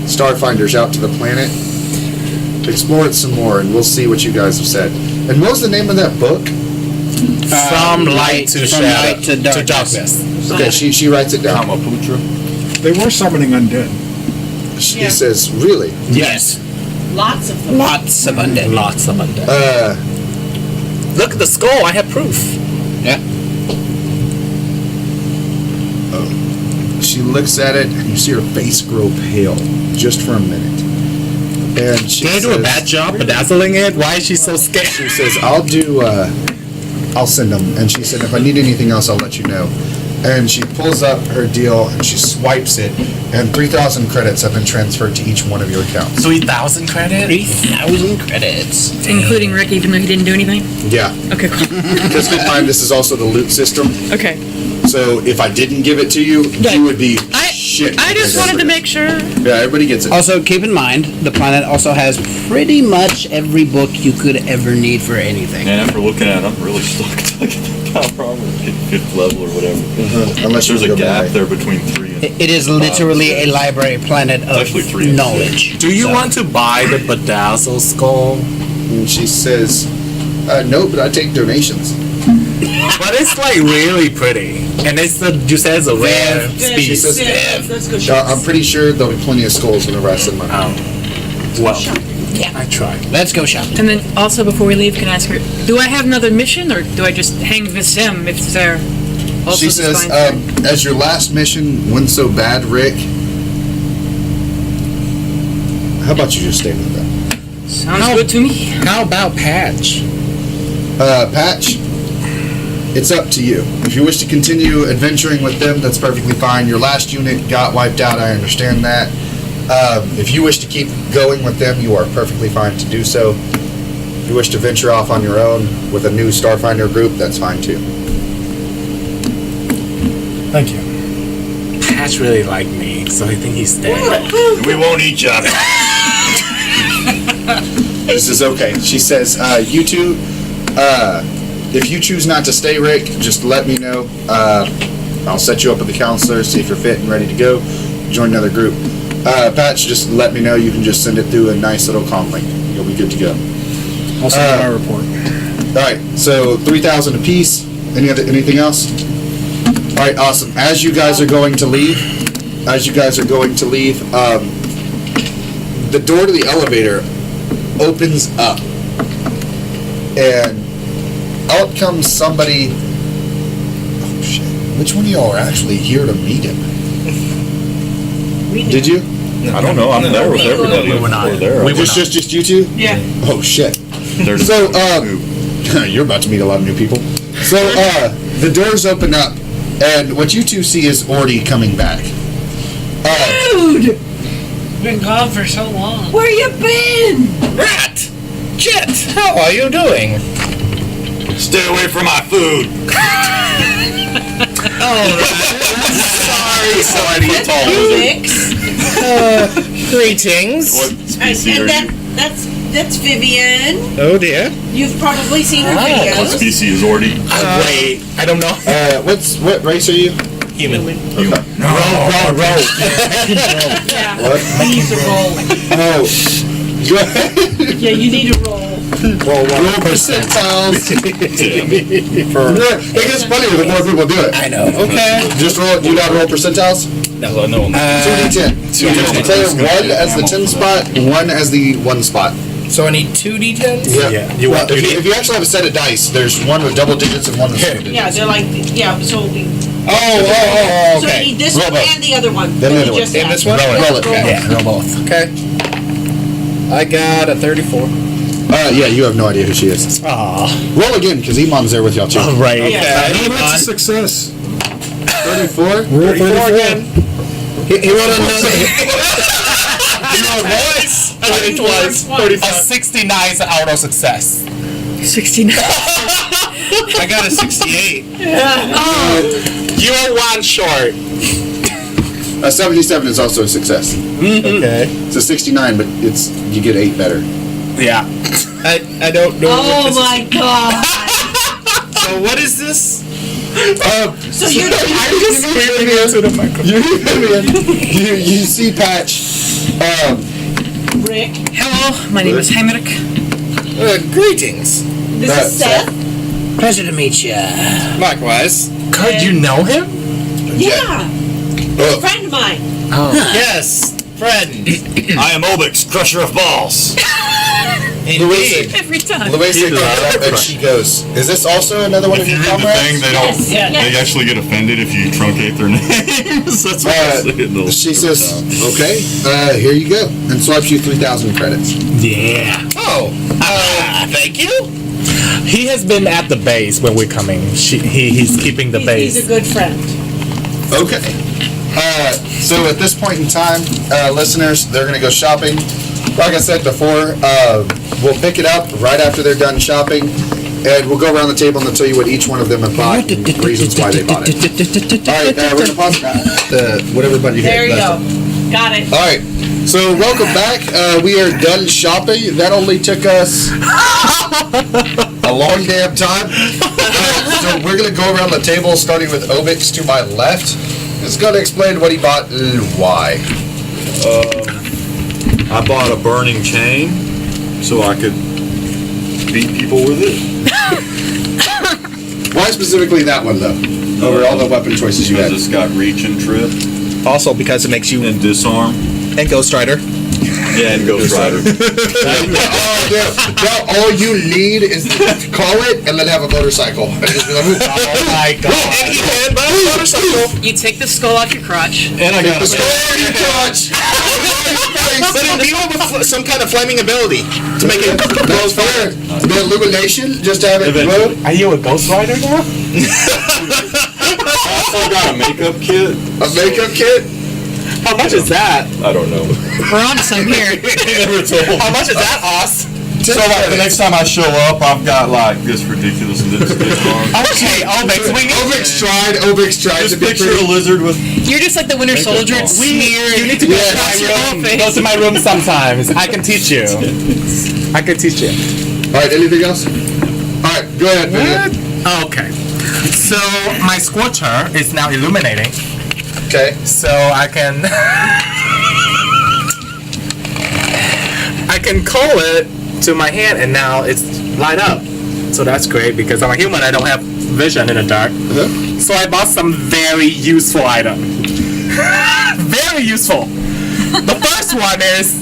Starfinders out to the planet, explore it some more, and we'll see what you guys have said. And what was the name of that book? From light to from shadow light to darkness. Okay, she writes it down. Kamaputra. They were summoning undead. She Yeah. says, really? Yes. Lots of them. Lots of undead. Lots of undead. Look at the skull. I have proof. Yeah. She looks at it, and you see her face grow pale just for a minute. And she Did I do a bad job bedazzling it? Why is she so scared? She says, I'll send them. And she said, if I need anything else, I'll let you know. And she pulls up her deal and she swipes it, and 3,000 credits have been transferred to each one of your accounts. 3,000 credit? 3,000 credits. Including Rick, even though he didn't do anything? Yeah. Okay, cool. Because keep in mind, this is also the loot system. Okay. So if I didn't give it to you, Yeah. you would be I shit. I just wanted to make sure. Yeah, everybody gets it. Also, keep in mind, the planet also has pretty much every book you could ever need for anything. And after looking at it, I'm really stuck to get the power armor at 5th level or whatever. Unless There's you a go gap back. there between 3 and It is literally a library planet of Actually, 3 and knowledge. Do you want to buy the bedazzle skull? And she says, no, but I take donations. But it's like really pretty, and it's you said it's a rare She says, species. Let's go I'm pretty sure there'll be plenty of skulls when the rest of them are. Well, Yeah. I tried. Let's go shopping. And then also before we leave, can I ask her, do I have another mission, or do I just hang with them if they're also She says, fine? as your last mission went so bad, Rick, how about you just stay with them? Sounds good to me. How about Patch? Patch, it's up to you. If you wish to continue adventuring with them, that's perfectly fine. Your last unit got wiped out, I understand that. If you wish to keep going with them, you are perfectly fine to do so. If you wish to venture off on your own with a new Starfinder group, that's fine too. Thank you. Patch really liked me, so I think he's dead. we won't eat you. This is okay. She says, you two, if you choose not to stay, Rick, just let me know. I'll set you up with the counselor, see if you're fit and ready to go. Join another group. Patch, just let me know. You can just send it through a nice little comm link. You'll be good to go. I'll send you my report. All right, so 3,000 apiece. Anything else? All right, awesome. As you guys are going to leave, the door to the elevator opens up, and out comes somebody. Oh shit! Which one of y'all are actually here to meet him? Did you? I don't know. I'm there with everybody. We were not. We're there. We were Just you two? Yeah. Oh shit! There's So, you're about to meet a lot of new people. So, the doors open up, and what you two see is Orty coming back. Dude, Been gone for so long. where you been? Rat! Jet! How are you doing? Stay away from my food. Sorry. Obix. Greetings. What species are And you? that's Vivian. Oh dear. You've probably seen her What videos. species is Orty? Wait, I don't know. What race are you? Human. Okay. Roll. Yeah. What? He's a roll. Oh. Yeah, you need to roll. Roll percentiles. It gets funnier the more people do it. I know. Okay. Just roll. Do you not roll percentiles? Because I know. 2d10. Play 1 as the 10 spot, 1 as the 1 spot. So I need 2 d10s? Yeah, you Well, want- if you actually have a set of dice, there's one with double digits and one with single digits. Yeah, they're like, yeah, so it'll be. Oh, So okay. you need this Roll one both. and the other one. Then the that other you one. just And had. this one? Roll it. Yeah, roll both. Okay. I got a 34. Yeah, you have no idea who she is. Aw. Roll again, because Emon's there with y'all too. Right. Okay. Oh, that's a success. 34? Roll 34. again. He rolled another. Twice. I did it twice. A 69 is an auto success. 69. I got a 68. You are one short. A 77 is also a success. Okay. It's a 69, but you get 8 better. Yeah. I don't know. Oh what my god. So what is this? So you're I'm just screaming into the microphone. You see Patch. Rick. Hello, my name is Heinrich. Greetings. This is Seth. Pleasure to meet you. Likewise. Could you know him? Yeah. He's a friend of mine. Yes, friend. I am Obix, crusher of balls. Indeed. Every time. Louisa comes up and she goes, "Is this also another one of If you your read the thing, comrades?" they don't. Yes. They actually get offended if you truncate their names. That's what I say in the She says, "Okay, here you go," and swipes you 3,000 credits. Yeah. Oh, thank you. He has been at the base when we're coming. He's keeping the base. He's a good friend. Okay. So at this point in time, listeners, they're gonna go shopping. Like I said before, we'll pick it up right after they're done shopping. and we'll go around the table and they'll tell you what each one of them have bought and reasons why they bought it. All right, we're gonna pause whatever button you hit. There you go. Got it. All right, so welcome back. We are done shopping. That only took us a long damn time. So we're gonna go around the table, starting with Obix to my left. He's gonna explain what he bought and why. I bought a burning chain so I could beat people with it. Why specifically that one though? Over all the weapon choices you had. It's got reach and trip Also because it makes you and disarm. and Ghost Rider. Yeah, and Ghost Rider. Now all you need is to call it and then have a motorcycle. And just be like, Oh my god. And he can buy a motorcycle. You take the skull off your crotch. And I got the score you touch. But it'll be with some kind of flaming ability to make it That's fair. The illumination, just to have it glow. Are you a Ghost Rider now? I also got a makeup kit. A makeup kit. How much is that? I don't know. We're on to some here. Never told. How much is that, Oz? So like the next time I show up, I've got like this ridiculous lipstick on. Okay, Obix, Obix tried Just to be picture a pretty. lizard with. You're just like the Winter Soldier. It's smeared. You need to go across your whole face. Go to my room sometimes. I can teach you. I can teach you. All right, anything else? All right, go ahead, Vivian. Okay. So my scorcher is now illuminating. Okay. So I can I can call it to my hand and now it's light up. So that's great because I'm a human, I don't have vision in the dark. So I bought some very useful item. Very useful. The first one is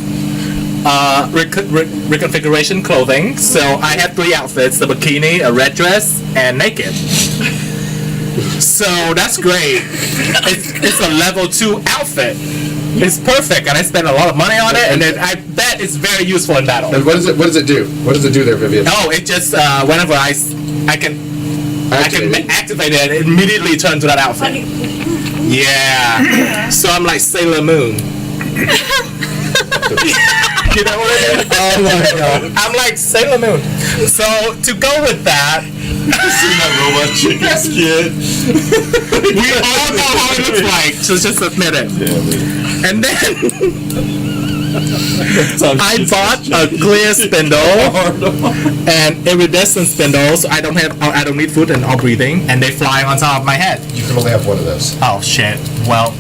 reconfiguration clothing. So I have 3 outfits: the bikini, a red dress, and naked. So that's great. It's a level 2 outfit. It's perfect, and I spent a lot of money on it, and I bet it's very useful in battle. And what does it do? What does it do there, Vivian? Oh, it just whenever I can activate it, it immediately turns to that outfit. Yeah. So I'm like Sailor Moon. You know what I mean? Oh my god. I'm like Sailor Moon. So to go with that, See my robot chicken skin. we all know how it looks like. So just admit it. And then I bought a clear spindle and iridescent spindle, so I don't need food and all breathing, and they fly on top of my head. You can only have one of those. Oh shit. Well,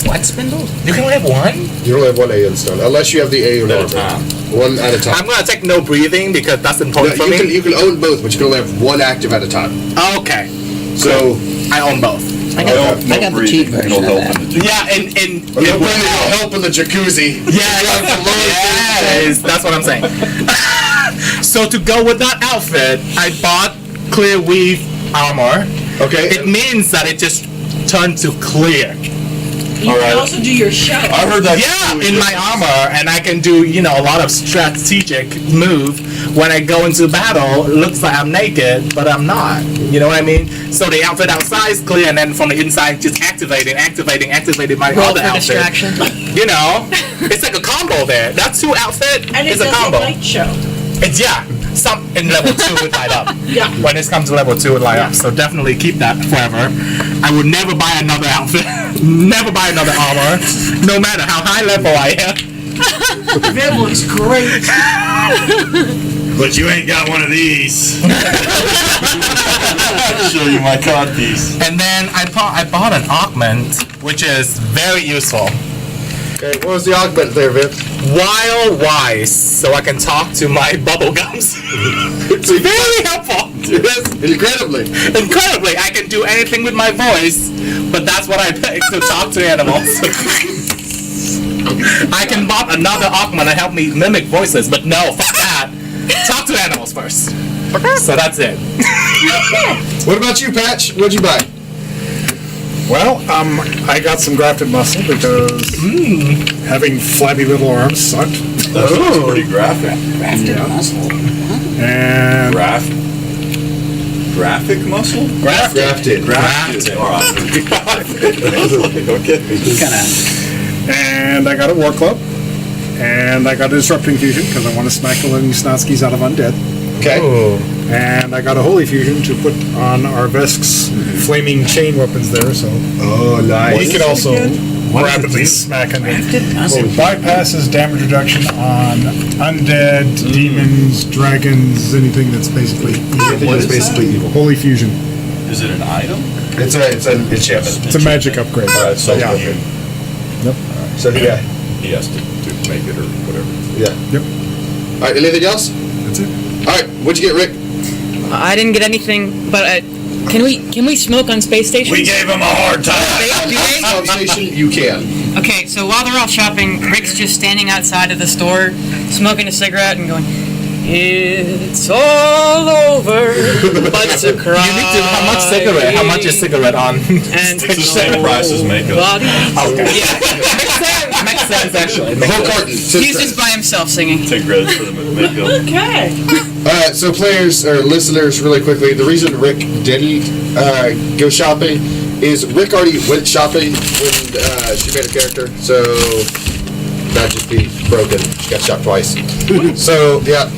What spindle? you can only have one? You only have one A in stone, unless you have the A or At a not. time. One at a time. I'm gonna take no breathing because that's important for you me. can own both, but you can only have one active at a time. Okay. So I own both. I got the cheap version of that. Yeah, and you're going to help in the jacuzzi. Yes, that's what I'm saying. So to go with that outfit, I bought clear weave armor. Okay. It means that it just turned to clear. You can also do your show. I heard that. Yeah, in my armor, and I can do, a lot of strategic move. When I go into battle, it looks like I'm naked, but I'm not. You know what I mean? So the outfit outside is clear, and then from the inside, just activating my Roll other for outfit. distraction. It's like a combo there. That 2 outfit And is it's a combo. light show. It's some in level 2 would light up. Yeah. When it comes to level 2 would light up. So definitely keep that forever. I would never buy another outfit. Never buy another armor. No matter how high level I am. That looks great. But you ain't got one of these. I'll show you my codpiece. And then I bought an augment, which is very useful. Okay, what was the augment there, Viv? While wise, so I can talk to my bubble gums. It's very helpful. Yes, incredibly. Incredibly, I can do anything with my voice, but that's what I pick to talk to animals. I can bought another augment to help me mimic voices, but no, fuck that. Talk to animals first. So that's it. What about you, Patch? What'd you buy? Well, I got some grafted muscle because having flabby little arms sucked. That's pretty graphic. Grafted muscle. And Graphic muscle? Grafted. All right. Okay. and I got a war club. And I got a disrupt infusion because I want to smack the living snotskis out of undead. Okay. And I got a holy fusion to put on Arvesk's flaming chain weapons there, so Oh, nice. he can also rapidly smack him. So bypasses damage reduction on undead, demons, dragons, anything that's basically evil. What is basically evil? Holy fusion. Is it an item? It's an enchantment. It's a magic upgrade. Alright, so yeah. Yep. So yeah. He has to make it or whatever. Yeah. Yep. Alright, anything else? That's it. Alright, what'd you get, Rick? I didn't get anything, but can we smoke on space station? We gave him a hard time. Pump station, you can. Okay, so while they're all shopping, Rick's just standing outside of the store, smoking a cigarette and going, "It's all over, but it's a cry." You need to. How much cigarette? How much is cigarette on? And It's the same price as makeup. Okay. Yeah, Makes sense actually. The whole carton. he's just by himself singing. Take credit for the makeup. Okay. Alright, so players, or listeners, really quickly, the reason Rick didn't go shopping is Rick already went shopping when she made a character, so that'd just be broken. She got shot twice. So, yeah.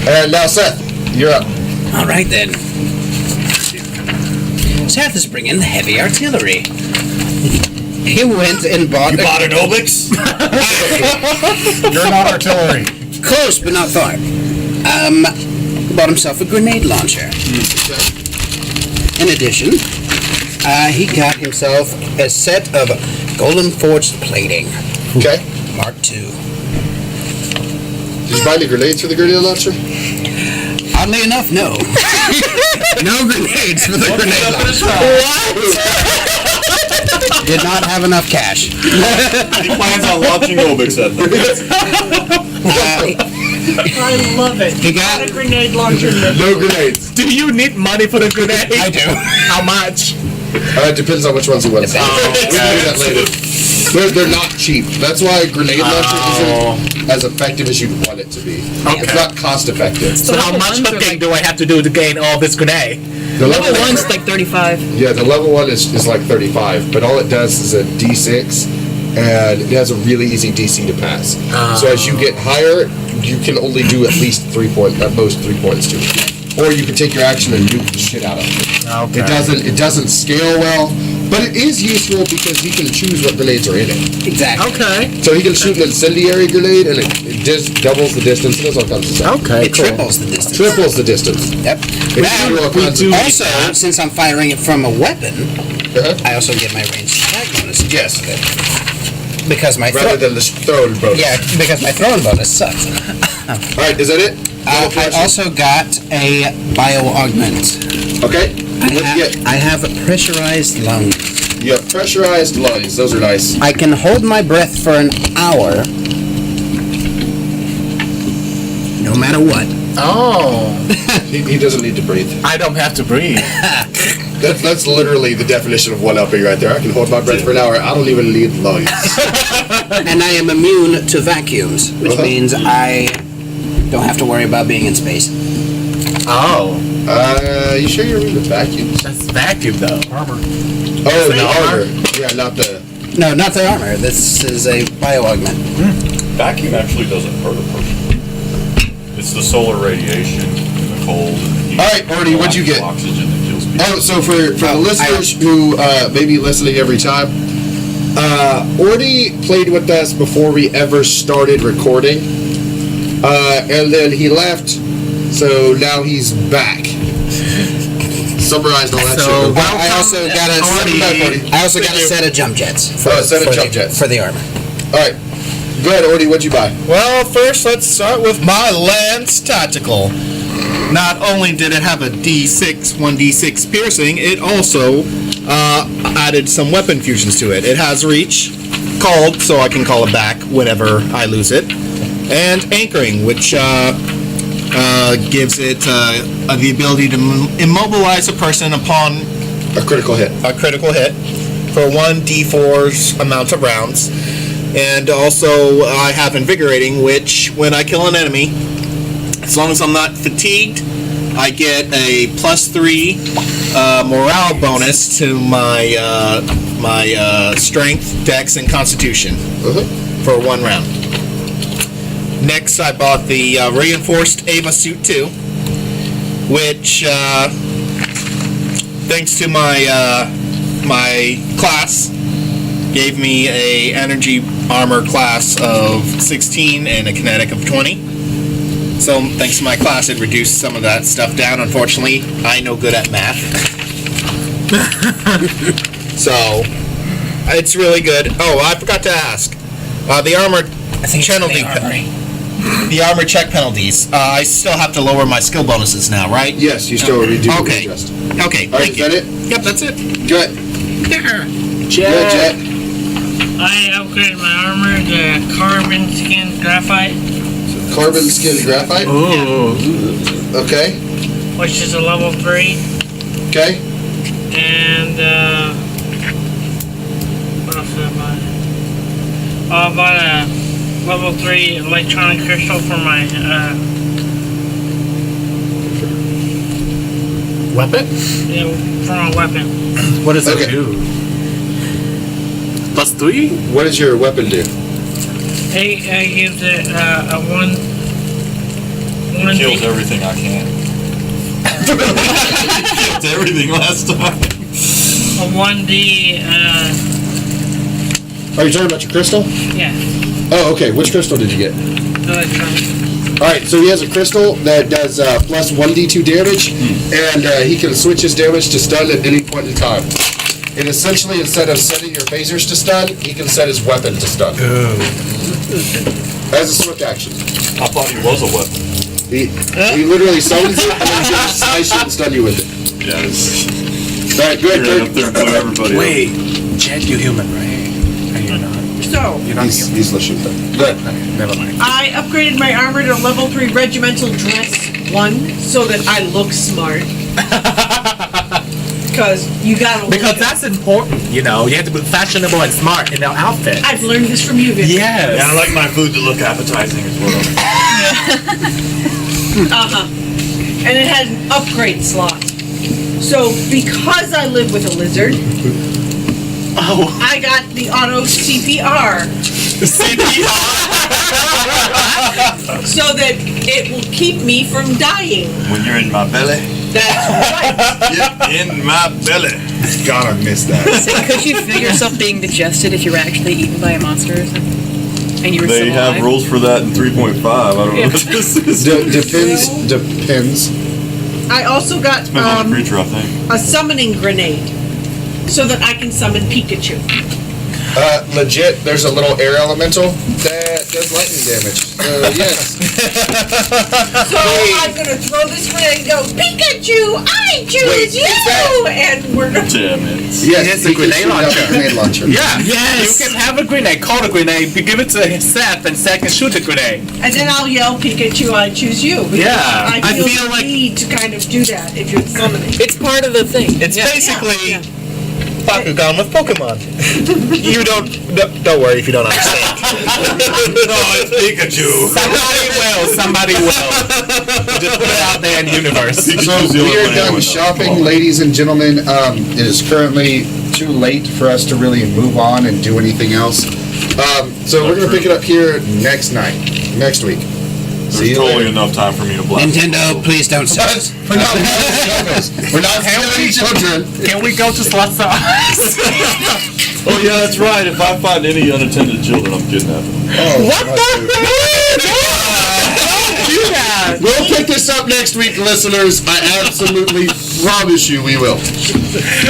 And now, Seth, you're up. All right then. Seth is bringing the heavy artillery. He went and bought. Bought an Obix? You're not artillery. Close, but not far. Bought himself a grenade launcher. In addition, he got himself a set of golden forged plating, Okay. Mark II. Did you buy any grenades for the grenade launcher? Oddly enough, no. No grenades for the grenade launcher. Did not have enough cash. He plans on launching Obix at them. I love it. He got a grenade launcher. No grenades. Do you need money for the grenade? I do. How much? It depends on which ones you want to Oh, We'll do that later. They're not cheap. That's why a grenade launcher isn't as effective as you'd want it to be. It's not cost effective. So how much ones are hooking like- do I have to do to gain all this grenade? The Level 1's like 35. Yeah, the level 1 is like 35, but all it does is a D6, and it has a really easy DC to pass. So as you get higher, you can only do at least 3 points, at most 3 points to it. Or you can take your action and nuke the shit out of it. Okay. It doesn't scale well, but it is useful because he can choose what grenades are in it. Exactly. Okay. So he can shoot an incendiary grenade, and it just doubles the distance. It does all kinds of stuff. Okay. It triples the distance. Triples the distance. Yep. It can do all kinds of- Also, since I'm firing it from a weapon, Uh-huh. I also get my ranged attack bonus. Yes. Because my Rather than the throwing bonus. yeah, because my throwing bonus sucks. All right, is that it? I also got a bio augment. Okay. What do you get? I have pressurized lungs. You have pressurized lungs. Those are nice. I can hold my breath for an hour, no matter what. Oh. He doesn't need to breathe. I don't have to breathe. That's literally the definition of one-upping right there. I can hold my breath for an hour. I don't even need lungs. And I am immune to vacuums, which means I don't have to worry about being in space. Oh. You sure you're in the vacuum? That's vacuum though. Armor. Oh, the armor. Yeah, not the... No, not the armor. This is a bio augment. Vacuum actually doesn't hurt a person. It's the solar radiation and the cold and the heat. All right, Artie, what'd you get? Oxygen that kills people. Oh, so for the listeners who may be listening every time, Orty played with us before we ever started recording, and then he left, so now he's back. Summarized all that So, shit. I also got a set of jump jets. A set of jump jets. For the armor. All right, go ahead, Orty. What'd you buy? Well, first let's start with my Lance Tactical. Not only did it have a D6, 1d6 piercing, it also added some weapon fusions to it. It has reach, called, so I can call it back whenever I lose it, and anchoring, which gives it the ability to immobilize a person upon A critical hit. a critical hit for 1d4's amount of rounds. And also I have Invigorating, which when I kill an enemy, as long as I'm not fatigued, I get a +3 morale bonus to my my strength, dex, and constitution for 1 round. Next, I bought the reinforced Ava Suit 2, which, thanks to my class, gave me a energy armor class of 16 and a kinetic of 20. So thanks to my class, it reduced some of that stuff down. Unfortunately, I no good at math. So it's really good. Oh, I forgot to ask. The armor the armor check penalties. I still have to lower my skill bonuses now, right? Yes, you still redo. Okay. Adjust. Okay. All right, Thank is that you. it? Yep, that's it. Good. Jet. Good, Jet. I upgraded my armor to carbon skin graphite, Carbon skin graphite. Ooh. Okay. which is a level 3, Okay. and what else did I buy? I bought a level 3 electronic crystal for my Weapon? for my weapon. What does Okay. it do? +3? What does your weapon do? It gives it a one Kills D, everything I can. Killed everything last time. a 1D. Are you talking about your crystal? Yeah, Oh, okay. Which crystal did you get? electronic. All right, so he has a crystal that does plus 1d2 damage, and he can switch his damage to stun at any point in time. And essentially, instead of setting your phasers to stun, he can set his weapon to stun. As a swift action. I thought he was a weapon. He literally summons it and then just slice it and stun you with it. Yeah, it's All right, good, right up good. there and blew everybody up. Wait, Jet, you human, right? Are you not? So, You're not human. He's listening. Good. Okay, never mind. I upgraded my armor to level 3 regimental dress 1 so that I look smart. Because you gotta look Because that's important, you know. You have to be fashionable and smart in our outfit. I've learned this from you, Vivian. Yes. Yeah, I like my food to look appetizing as well. And it had an upgrade slot. So, because I live with a lizard, I got the auto CPR. So that it will keep me from dying. When you're in my belly, That's right. get in my belly. God, I missed that. So could you feel yourself being digested if you were actually eaten by a monster or something? And you were They still have alive? rules for that in 3.5. I don't know what this is. Depends. I also got Depends on the creature, I think. a summoning grenade so that I can summon Pikachu. Legit, there's a little air elemental that does lightning damage. Yes. So I'm gonna throw this grenade and go, Pikachu, I choose Wait, you! is that- And we're gonna... Damn it. Yes, It's a he can grenade shoot out launcher. a grenade launcher. Yeah. Yes. You can have a grenade, call a grenade, give it to Seth, and Seth can shoot the grenade. And then I'll yell, Pikachu, I choose you. Because Yeah, I I feel, feel the like- need to kind of do that if you're summoning. It's part of the thing. It's Yeah. basically Yeah. Bakugan with Pokemon. You don't worry if you don't understand. No, it's Pikachu. Somebody will. Just put it out there in the universe. So Pikachu's the we only are one I done would shopping, know. ladies and gentlemen. It is currently too late for us to really move on and do anything else. So we're going to pick it up here next week. See There's you totally later. enough time for me to block. Nintendo, please don't sell it. We're not We're not stealing children. Can we go to Slots of Ice? Oh yeah, that's right. If I find any unattended children, I'm kidnapping them. What the Do that. We'll pick this up next week, listeners. I absolutely promise you we will.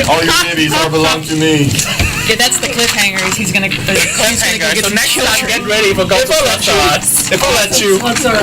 All your babies are belong to me. Yeah, that's the cliffhanger. He's gonna go So get some next time, children. get ready for Go to Slots of Ice. If I let you. What's our